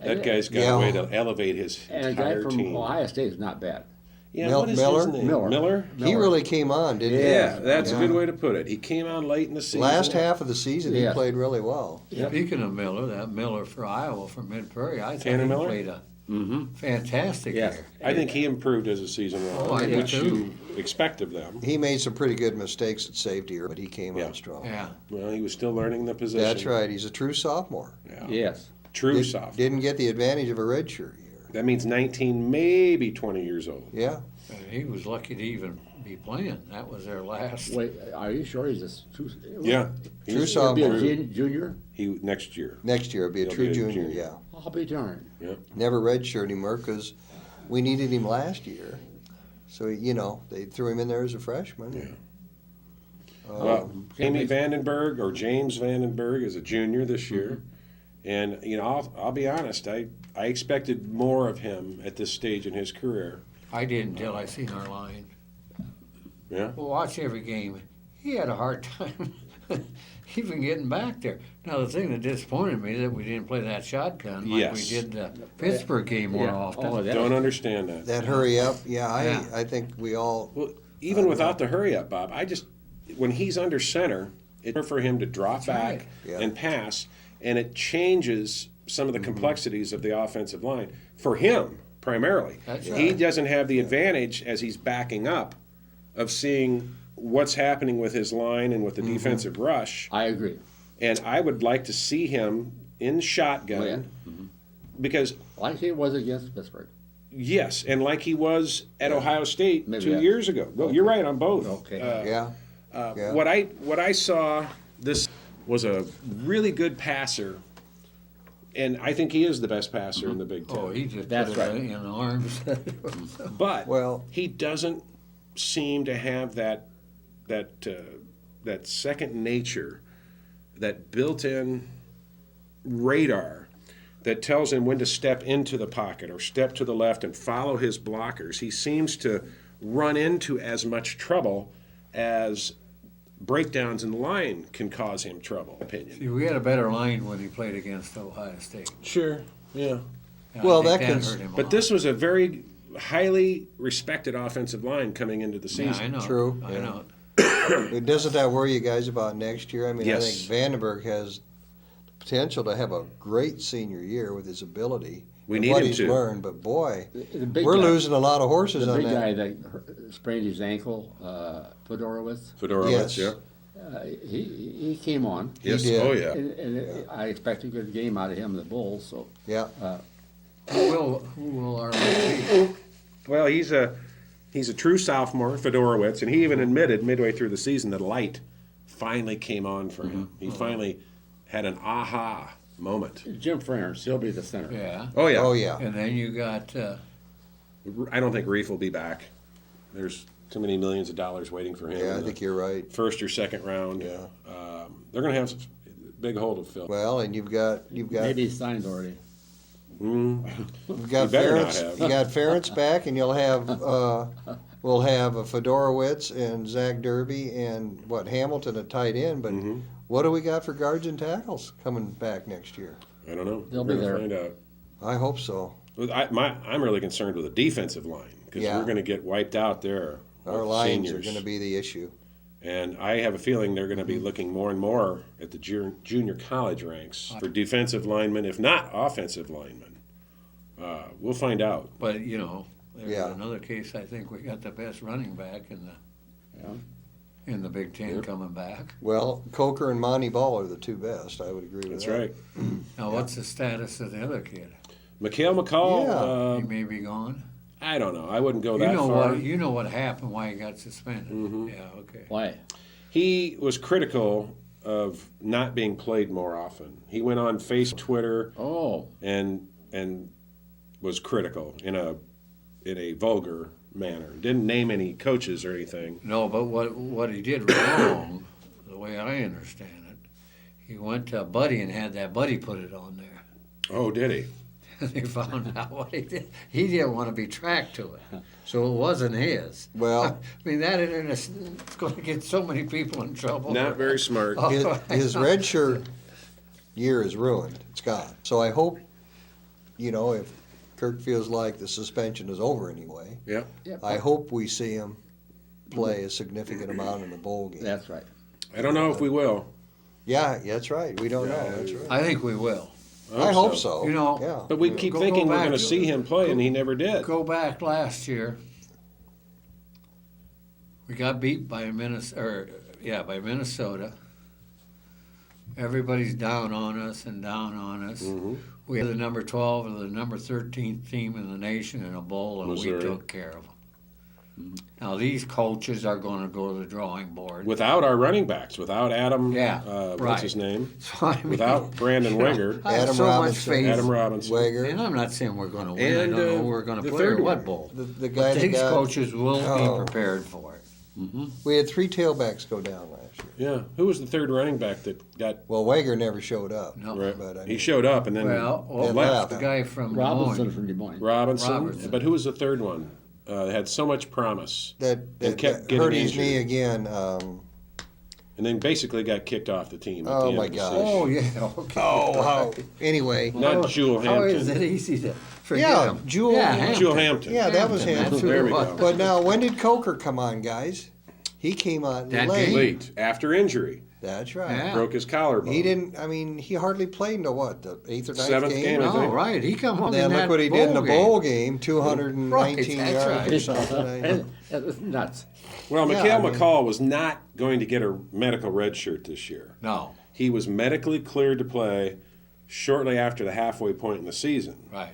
That
Yeah.
guy's got
Yeah.
a way to elevate his
And a
entire
guy from
team.
Ohio State is not bad.
Yeah,
Mil-
what is
Miller?
his name?
Miller.
Miller?
He really came on, didn't he?
Yeah, that's a
Yeah.
good way to put it. He came on late in the season.
Last half of the season, he
Yeah.
played really well.
Speaking of Miller, that Miller for Iowa from Mid Prairie, I thought
Tanner
he
Miller?
played a
Mm-hmm.
fantastic
Yes.
year.
I think he improved as the season went
Oh,
on,
I do
which
too.
you expect of them.
He made some pretty good mistakes at safety, but he came
Yeah.
on strong.
Yeah.
Well, he was still learning the position.
That's right. He's a true sophomore.
Yeah.
Yes.
True sophomore.
Didn't get the advantage of a redshirt year.
That means 19, maybe 20 years old.
Yeah.
And he was lucky to even be playing. That was their last.
Wait, are you sure he's a true?
Yeah.
True
He's-
He'll be a
sophomore.
junior?
He next year.
Next year, he'll be a
He'll
true
be a
junior,
junior.
yeah.
I'll be darned.
Never redshirt anymore because we needed him last year. So, they threw him in there as a freshman.
Yeah.
Um,
Well, Jamie Vandenberg or James Vandenberg is a junior this year. And I'll be honest. I expected more of him at this stage in his career.
I didn't until I seen our line.
Yeah.
Well, watch every game. He had a hard time even getting back there. Now, the thing that disappointed me that we didn't play that shotgun like we
Yes.
did the Pittsburgh game more
Yeah.
often.
Oh, that-
Don't understand that.
That hurry up, yeah,
Yeah.
I think we all.
Well, even without the hurry up, Bob, when he's under center, it's hard for him to drop back
right.
Yeah.
and pass, and it changes some of the complexities of the offensive line for him primarily.
That's
He
right.
doesn't have the advantage as he's backing up of seeing what's happening with his line and with the defensive rush.
I agree.
And I would like to see him in shotgun
Oh, yeah.
because
Like he was against Pittsburgh.
yes, and like he was at Ohio State
Maybe
2
that-
years ago. Well, you're right on both.
Okay.
Yeah. Yeah.
What I saw, this was a really good passer, and I think he is the best passer in the Big Ten.
Oh, he just
That's
put it
right.
in arms.
But
Well-
he doesn't seem to have that second nature, that built-in radar that tells him when to step into the pocket or step to the left and follow his blockers. He seems to run into as much trouble as breakdowns in the line can cause him trouble, opinion.
See, we had a better line when he played against Ohio State.
Sure, yeah.
And
Well,
I think
that can-
hurt him a
But
lot.
this was a very highly respected offensive line coming into the
Yeah,
season.
I know.
True,
I
yeah.
know.
Doesn't that worry you guys about next year? I mean,
Yes.
I think Vandenberg has the potential to have a great senior year with his ability.
We
and
need
what
him
he's
to.
learn, but boy,
The big
we're
guy-
losing a lot of horses
The
on
big
that.
guy that sprained his ankle, Fedorowicz,
Fedorowicz,
Yes.
yeah.
he came on.
Yes,
did.
oh yeah.
And I expect a good game out of him in the Bulls. So
Yeah.
Who will our line be?
Well, he's a true sophomore, Fedorowicz, and he even admitted midway through the season that light finally came on for him. He finally had an aha moment.
Jim Ferentz, he'll be the center.
Yeah.
Oh yeah.
Oh yeah.
And then you got
I don't think Reef will be back. There's too many millions of dollars waiting for him.
Yeah, I
in the
think you're right.
first or second round.
Yeah.
They're going to have a big hole to fill.
Well, and you've got
Maybe he signed already.
you've got
You better not
Ferentz,
have.
you got Ferentz back, and you'll have we'll have a Fedorowicz and Zach Derby and Hamilton at tight end. But what do we got for guards and tackles coming back next year?
I don't know.
They'll
We're
be
gonna
there.
Find out.
I hope so.
I'm really concerned with the defensive line because
Yeah.
we're going to get wiped out there.
Our
with
lines
seniors.
are going to be the issue.
And I have a feeling they're going to be looking more and more at the junior college ranks for defensive linemen, if not offensive linemen. We'll find out.
but there's
Yeah.
another case I think we got the best running back
Yeah.
in the Big Ten coming back.
Well, Coker and Monty Ball are the two best. I would agree with
That's
that.
right.
Now what's the status of the other kid?
Mikhail McCall,
He may be gone.
I don't know. I wouldn't go
You
that
know
far.
what happened, why he got suspended. Yeah, okay.
Why?
He was critical of not being played more often. He went on Facebook, Twitter,
Oh,
and was critical in a vulgar manner. Didn't name any coaches or anything.
No, but what he did wrong, the way I understand it, he went to a buddy and had that buddy put it on there.
Oh, did he?
They found out what he did. He didn't want to be tracked to it, so it wasn't his.
Well,
I mean, that is going to get so many people in trouble.
Not very smart.
his red shirt year is ruined. It's gone. So I hope, if Kirk feels like the suspension is over anyway,
Yeah.
I hope we see him play a significant amount in the bowl game.
that's right.
I don't know if we will.
Yeah, that's right. We don't know. That's right.
I think we will.
I hope so.
Yeah.
But we keep
Go
thinking we're
back
going to
to-
see him play, and he never did.
Go back last year. We got beat by Minnesota. Everybody's down on us and down on us.
Mm-hmm.
We had the number 12 and the number 13th team in the nation in a bowl, and
Missouri.
we took care of them. Now these coaches are going to go to the drawing board.
Without our running backs, without Adam,
Yeah,
what's
right.
his name?
So, I mean,
Without Brandon Wigger,
I have
Adam
so much
Robinson.
faith.
Adam Robinson.
Wager,
And I'm not saying we're going to win.
And,
I don't know
uh,
who we're going
the
to play or
third
what
one.
bowl.
the guy
But
that
these
got,
coaches will
Oh.
be prepared for it.
we had 3 tailbacks go down last
Yeah. Who was the third running back that got
Well, Wager never showed up.
No.
right?
But I
He
mean,
showed up and then
Well,
left.
the guy from Des
Robinson
Moines.
from Des Moines.
Robinson.
Robertson.
But who was the third one? Had so much promise
that,
and kept getting
hurt his
injured.
knee again.
and then basically got kicked off the team. At
Oh,
the end
my
of the
gosh.
season.
Oh, yeah, okay.
Oh, how? Anyway,
Not Jewel
How is
Hampton.
it easy to forget
yeah,
him?
Jewel.
Yeah, Hampton.
Jewel Hampton.
Yeah, that was
Hampton,
him.
that's who
There
it
we
was.
go.
But now, when did Coker come on, guys? He came on
That
late.
game?
Late after injury,
That's right.
Yeah.
broke his collarbone.
He didn't. I mean, he hardly played into what, the 8th or 9th
Seventh game, I
No,
think.
right, he come on
Then
in
look
that
what he did in the
game.
bowl game, 219
Right, that's
yards or
right.
something.
It was nuts.
Well,
Yeah,
Mikhail
I mean-
McCall was not going to get a medical red shirt this year.
No,
He was medically cleared to play shortly after the halfway point in the season.
right.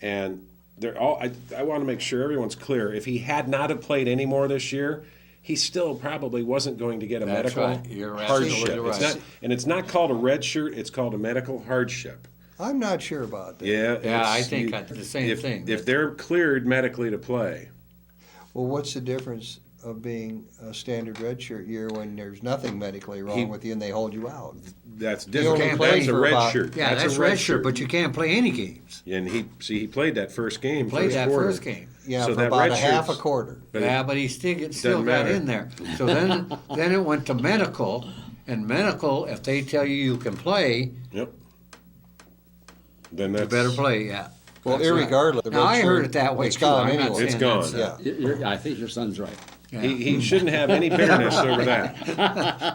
And they're all. I want to make sure everyone's clear. If he had not have played any more this year, he still probably wasn't going to get a
That's
medical
right. You're absolutely
hardship.
right.
It's not, and it's not called a red shirt. It's called a medical hardship.
I'm not sure about that.
Yeah.
Yeah, I
it's-
think the same
if,
thing.
If they're cleared medically to play,
Well, what's the difference of being a standard redshirt year when there's nothing medically wrong with you and they hold you out?
that's
only
different.
played
That's a
for
red
about-
shirt.
Yeah, that's
a
red shirt, but you can't play any games.
And he played that first game.
Played that
quarter.
first game.
Yeah,
So
for
that
about
red
a half a
shirt's-
quarter.
But
Yeah, but he still got
matter.
in there. So then it went to medical, and medical, if they tell you you can play,
Yep. Then
you
that's
better play. Yeah.
Well,
That's right.
irregardless, the
Now,
red
I heard
shirt,
it that way
it's
too.
gone
I'm not
anyway.
saying
It's
that's,
gone.
Yeah.
I think your son's right.
yeah.
He shouldn't have any bitterness over that.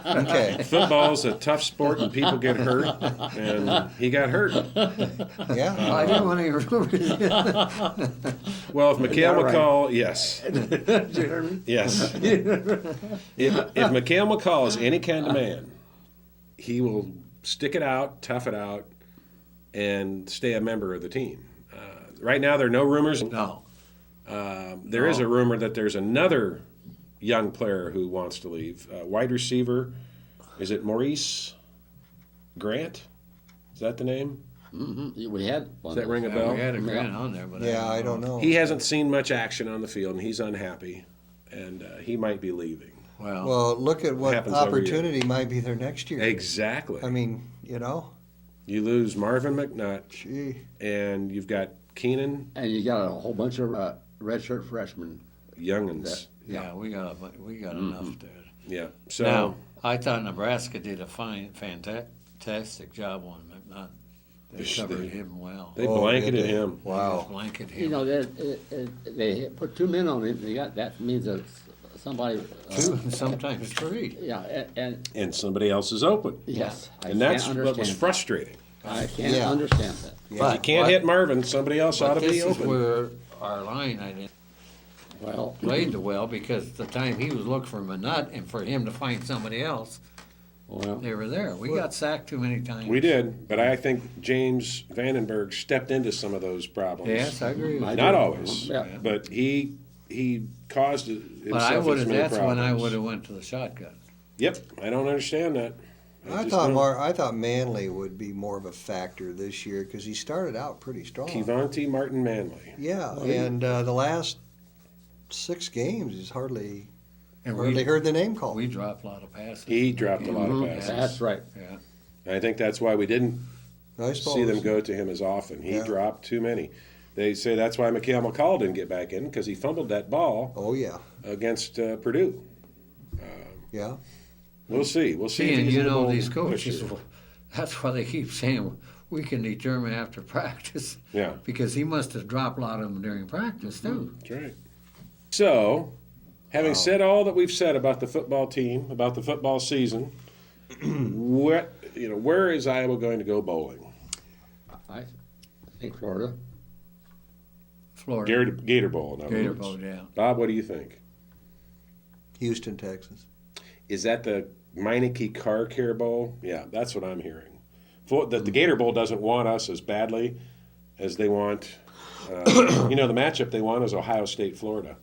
Okay.
Football's a tough sport and people get hurt, and he got hurt.
Yeah.
I didn't want to.
Well, if Mikhail
Yeah, right.
McCall, yes, yes, if Mikhail McCall is any kind of man, he will stick it out, tough it out, and stay a member of the team. Right now, there are no rumors.
No.
There is a rumor that there's another young player who wants to leave. Wide receiver, is it Maurice Grant? Is that the name?
Mm-hmm. We had one.
Does that ring a
Yeah,
bell?
we had a grant on there, but
Yeah, I don't know.
He hasn't seen much action on the field, and he's unhappy, and he might be leaving.
Well, look at what
Happens every year.
opportunity might be there next year.
Exactly.
I mean, you know,
You lose Marvin McNutt,
gee.
and you've got Keenan
And you got a whole bunch of redshirt freshmen.
Youngins.
yeah, we got enough there.
Yeah. So
Now, I thought Nebraska did a fantastic job on McNutt. They
Yes,
covered
they-
him well.
they
Oh,
blanketed
did they?
him.
Wow.
Blanket him.
You know, they put 2 men on him. That means that somebody.
Two, and sometimes three.
Yeah, and
And somebody else is open.
yes,
And that's
can't
what was
understand.
frustrating.
I can't
Yeah.
understand that.
If you can't hit Marvin, somebody else ought to
But
be
this is
open.
where our line, I didn't
Well,
played the well because the time he was looking for Manut and for him to find somebody else,
well,
they were there. We got sacked too many times.
We did, but I think James Vandenberg stepped into some of those problems.
Yes, I agree with
I
you.
Not
do.
always,
Yeah.
but he caused himself
But I would
as
have.
many
That's when I
problems.
would have went to the shotgun.
Yep, I don't understand that.
I
just
thought
don't.
I thought Manley would be more of a factor this year because he started out pretty strong.
Kivante Martin Manley.
Yeah, and the last 6 games, he's hardly
And
heard the name called.
we dropped a lot of passes.
He dropped a lot of passes.
that's right.
Yeah.
I think that's why we didn't
I suppose.
see them go to him as often. He
Yeah.
dropped too many. They say that's why Mikhail McCall didn't get back in because he fumbled that ball
Oh yeah,
against Purdue.
yeah.
We'll see. We'll see.
See,
if
and
he's
you
a
know
little
these coaches.
pusher.
That's why they keep saying we can determine after practice.
Yeah.
Because he must have dropped a lot of them during practice too.
That's right. So, having said all that we've said about the football team, about the football season, where is Iowa going to go bowling?
I think Florida.
Florida.
Gator Bowl, in other
Gator
words.
Bowl, yeah.
Bob, what do you think?
Houston, Texas.
Is that the Meineke Car Care Bowl? Yeah, that's what I'm hearing. The Gator Bowl doesn't want us as badly as they want. The matchup they want is Ohio State, Florida.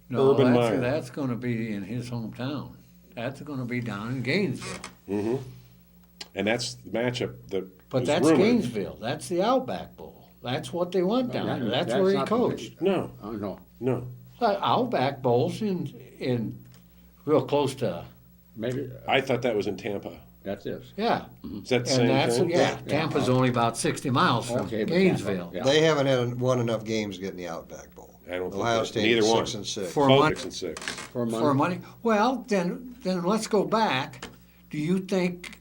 No,
Urban Meyer.
that's going to be in his hometown. That's going to be down in Gainesville.
And that's the matchup that
But
was
that's
rumored.
Gainesville. That's the Outback Bowl. That's what they want down there. That's where he
not the-
coached.
No,
Oh no.
no.
Outback Bowl's in real close to
Maybe
I thought that was in Tampa.
that's it.
Yeah.
Is that the
And
same
that's,
thing?
yeah, Tampa's only about 60 miles from
Okay, but
Gainesville.
Tampa, yeah.
They haven't won enough games getting the Outback Bowl.
I don't think
Ohio
that-
State
neither
is
one.
6-6.
For
Both
money.
6 and 6.
For money.
For money? Well, then let's go back. Do you think,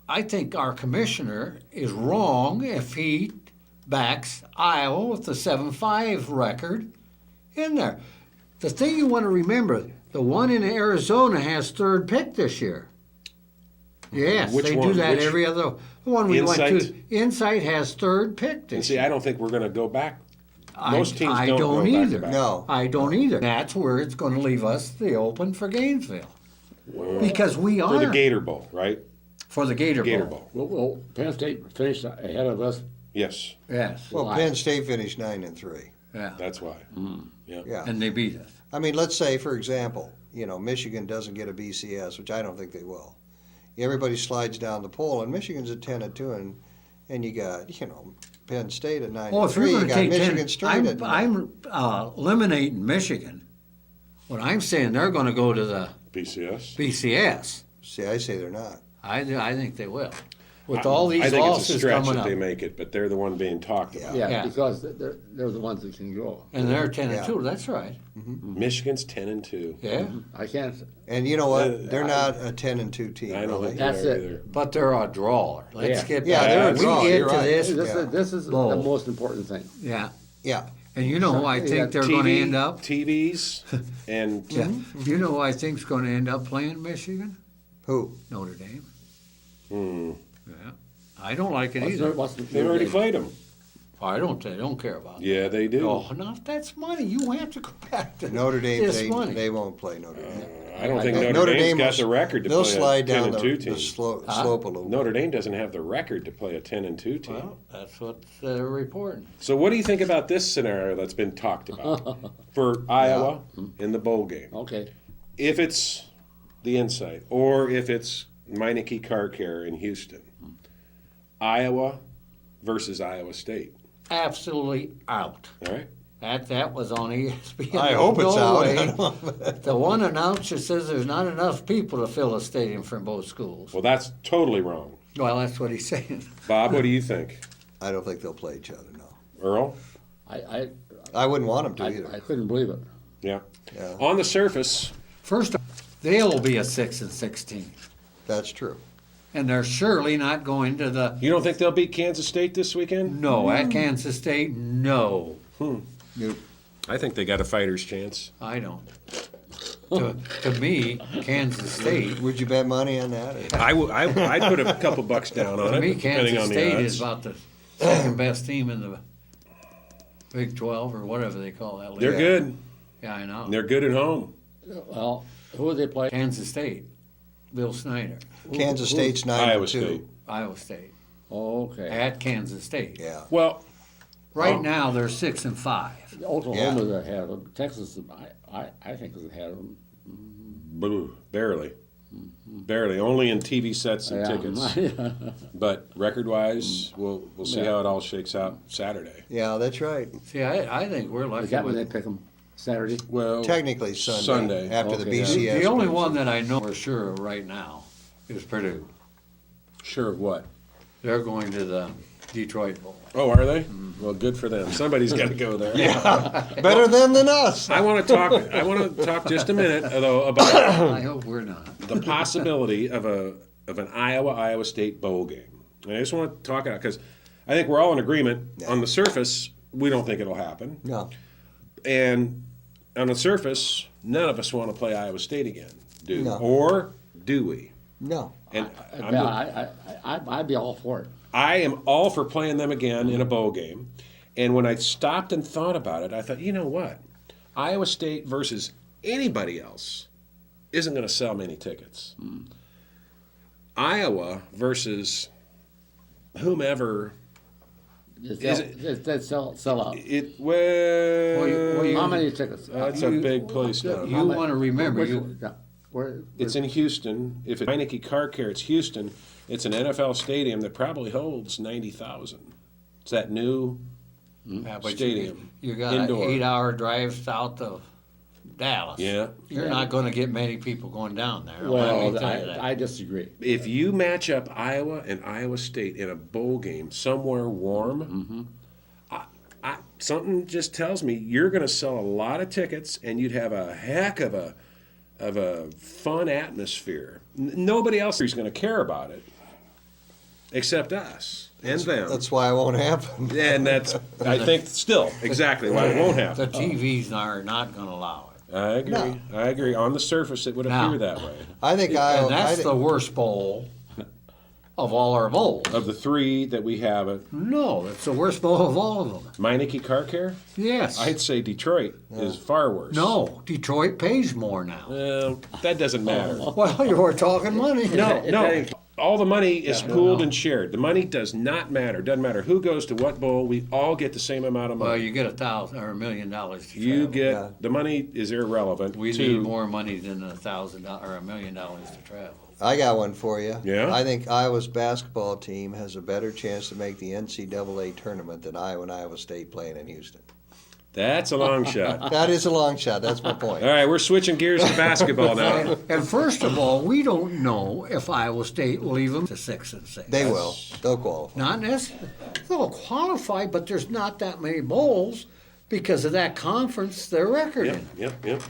I think our commissioner is wrong if he backs Iowa with the 7-5 record in there. The thing you want to remember, the one in Arizona has third pick this year. Yes,
Which
they
one?
do that
Which-
every other. The one we went
Insight?
to, Insight has third pick
And
this
see,
year.
I don't think we're going to go back.
I-
Most teams
I
don't
don't
go
either.
back-to-back.
No.
I don't either. That's where it's going to leave us the open for Gainesville. Because we are.
For the Gator Bowl, right?
For the Gator Bowl.
Gator Bowl.
Well, Penn State finished ahead of us.
Yes,
Yes.
Well,
Why?
Penn State finished 9-3.
Yeah.
that's why.
Yeah.
And they beat us.
I mean, let's say, for example, Michigan doesn't get a BCS, which I don't think they will. Everybody slides down the poll, and Michigan's at 10-2, and you got, Penn State at 9-3.
Well, if you're
you
going to
got
take
Michigan
10,
straight at
I'm eliminating Michigan. What I'm saying, they're going to go to the
BCS.
BCS.
See, I say they're not.
I think they will. With all these
I think it's a
losses
stretch
coming
that
up.
they make it, but they're the one being talked about.
Yeah,
Yeah.
because they're the ones that can go.
And they're 10
Yeah.
and 2. That's right.
Michigan's 10-2.
Yeah.
I can't.
And you know what? They're not a 10-2 team.
I don't
really.
think
That's
they are
it.
either.
But they're a drawer. Let's
Yeah.
get
Yeah,
back.
they're a
We
draw.
get
You're
to
right.
this.
This is the
Bowl.
most important thing.
Yeah. Yeah. And you know who I
Yeah,
think they're going to end up?
TVs and
Yeah. You know who I think's going to end up playing Michigan?
Who?
Notre Dame.
Hmm.
Yeah. I don't like it
What's
either.
They've already played them.
I don't care about it.
Yeah, they do.
Oh, no, that's money. You have to go back to
Notre Dame,
this money.
they won't play Notre Dame.
I don't think
Notre
Notre Dame's
Dame
got
will-
the record to
They'll
play a
slide down
10-2
the
team.
slope a little bit.
Notre Dame doesn't have the record to play a 10-2 team.
Well, that's what they're reporting.
So what do you think about this scenario that's been talked about for Iowa in the bowl game?
Okay.
If it's the Insight or if it's Meineke Car Care in Houston, Iowa versus Iowa State.
Absolutely out.
All right.
That was on ESPN.
I hope it's
No
out.
way. The one announcer says there's not enough people to fill a stadium from both schools.
Well, that's totally wrong.
Well, that's what he's saying.
Bob, what do you think?
I don't think they'll play each other, no.
Earl?
I wouldn't want them to
I
either.
couldn't believe it.
Yeah.
Yeah.
On the surface,
First, they'll be a 6-16,
That's true.
and they're surely not going to the
you don't think they'll beat Kansas State this weekend?
no at Kansas State. No,
You-
I think they got a fighter's chance.
I don't. To me, Kansas State.
Would you bet money on that? or-
I'd put a couple bucks down on
To
it,
me,
depending
Kansas
on the
State
odds.
is about the second best team in the Big 12 or whatever they call that league.
They're good.
Yeah, I know.
They're good at home.
Well, who did they play?
Kansas State, Bill Snyder,
Kansas State's 9-2.
Iowa State.
Iowa State,
Okay.
at Kansas State.
Yeah.
Well,
Right
Oh.
now, they're 6-5.
Oklahoma's ahead of them. Texas, I think, is ahead of them.
barely. Barely. Only in TV sets and tickets. But record-wise, we'll see
Yeah.
how it all shakes out Saturday.
Yeah, that's right.
See, I think we're lucky
Is that when they
with
pick them? Saturday?
Well,
Technically Sunday.
Sunday.
After the
Okay, yeah.
BCS.
the only
wins.
one that I know for sure of right now is Purdue.
sure of what?
They're going to the Detroit Bowl.
Oh, are they? Well, good for them. Somebody's got to go there.
Better them than us.
I want to talk just a minute though about
I hope we're not.
the possibility of an Iowa State bowl game. And I just want to talk about because I think we're all in agreement.
Yeah.
On the surface, we don't think it'll happen,
No.
and on the surface, none of us want to play Iowa State again, do
No.
or do we?
No.
And
I'd be all for it.
I am all for playing them again in a bowl game. And when I stopped and thought about it, I thought, you know what? Iowa State versus anybody else isn't going to sell many tickets. Iowa versus whomever
That sell out.
it
Well,
How many tickets?
that's a big place
Yeah.
down.
You want to remember,
Which
you
one? Yeah. Where?
It's in Houston. If it's Meineke Car Care, it's Houston. It's an NFL stadium that probably holds 90,000. It's that new
yeah, but
stadium.
You got
Indoor.
an 8-hour drive south of Dallas.
Yeah.
You're not going to get many people going down there. Let me
Well,
tell you that.
I disagree.
If you match up Iowa and Iowa State in a bowl game somewhere warm, something just tells me you're going to sell a lot of tickets, and you'd have a heck of a fun atmosphere. Nobody else is going to care about it except us and them.
That's why it won't happen.
And that's, I think, still exactly why it won't
The
happen.
TVs are not going to allow it.
I agree.
No.
I agree. On the surface, it would
Now-
appear that way.
I think
And that's the worst bowl of all our bowls.
Of the three that we have at
No, it's the worst bowl of all of them.
Meineke Car Care,
Yes.
I'd say Detroit is far worse.
No, Detroit pays more now.
Well, that doesn't matter.
Well, you were talking money.
No. All the money is pooled and shared. The money does not matter. Doesn't matter who goes to what bowl. We all get the same amount of
Well,
money.
you get $1,000 or $1 million to
You
travel.
get
Yeah.
the money is irrelevant.
We
to,
need more money than $1,000 or $1 million to travel.
I got one for you.
Yeah?
I think Iowa's basketball team has a better chance to make the NCAA tournament than Iowa and Iowa State playing in Houston.
That's a long shot.
That is a long shot. That's my point.
All right, we're switching gears to basketball now.
And first of all, we don't know if Iowa State will leave them to 6-6.
They will. They'll qualify.
Not necessarily. They'll qualify, but there's not that many bowls because of that conference they're record
Yep,
in.
yep.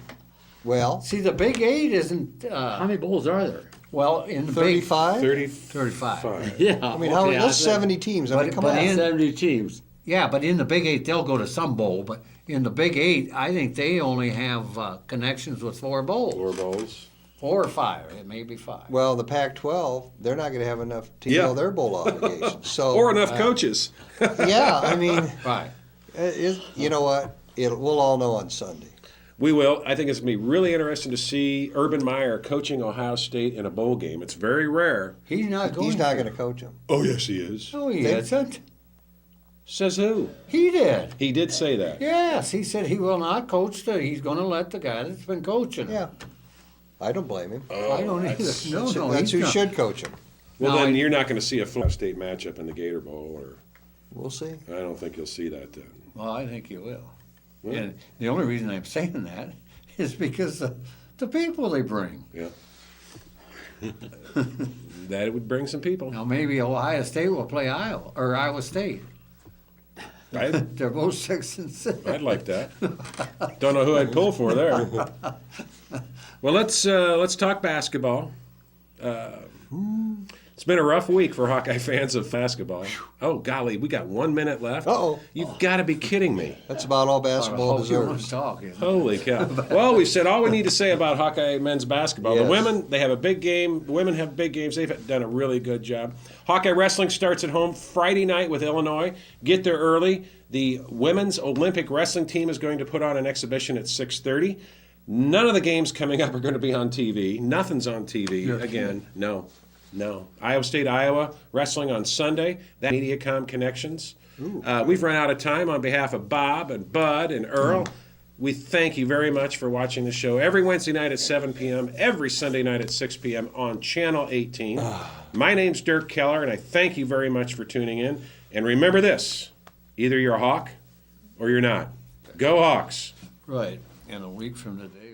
Well,
See, the Big Eight isn't,
How many bowls are there?
well, in the Big
35?
35.
Yeah.
I mean, how, that's 70 teams. I mean,
But-
come
but
on.
in-
70 teams.
Yeah, but in the Big Eight, they'll go to some bowl. But in the Big Eight, I think they only have connections with 4 bowls.
4 bowls.
4 or 5. It may be 5.
Well, the Pac-12, they're not going to have enough to
Yeah.
fill their bowl obligations. So,
Or enough coaches.
yeah, I mean,
Right.
you know what? We'll all know on Sunday.
We will. I think it's going to be really interesting to see Urban Meyer coaching Ohio State in a bowl game. It's very rare.
He's not going
He's not
to.
going to coach them.
Oh, yes, he is.
No, he
They-
isn't.
Says who?
He did.
He did say that.
Yes, he said he will not coach. He's going to let the guy that's been coaching.
Yeah. I don't blame him.
I don't either. No,
That's
he's
who
not.
should coach him.
Well,
No,
then
I-
you're not going to see a Florida State matchup in the Gator Bowl, or
We'll see.
I don't think you'll see that then.
Well, I think you will.
Well,
And the only reason I'm saying that is because the people they bring.
yeah. That would bring some people.
Now maybe Ohio State will play Iowa or Iowa State. They're both 6-6.
I'd like that. Don't know who I'd pull for there. Well, let's talk basketball. It's been a rough week for Hawkeye fans of basketball. Oh golly, we got 1 minute left.
Uh-oh.
You've got to be kidding me.
That's about all basketball
Hope you want
deserves.
to talk. isn't it?
Holy cow. Well, we've said all we need to say about Hawkeye men's basketball. The
Yes.
women, they have a big game. The women have big games. They've done a really good job. Hawkeye wrestling starts at home Friday night with Illinois. Get there early. The women's Olympic wrestling team is going to put on an exhibition at 6:30. None of the games coming up are going to be on TV. Nothing's on TV. Again, no. Iowa State, Iowa, wrestling on Sunday. That Mediacom Connections. We've run out of time. On behalf of Bob and Bud and Earl, we thank you very much for watching the show every Wednesday night at 7 p.m., every Sunday night at 6 p.m. on Channel 18. My name's Dirk Keller, and I thank you very much for tuning in. And remember this, either you're a Hawk or you're not. Go Hawks.
Right. And a week from today.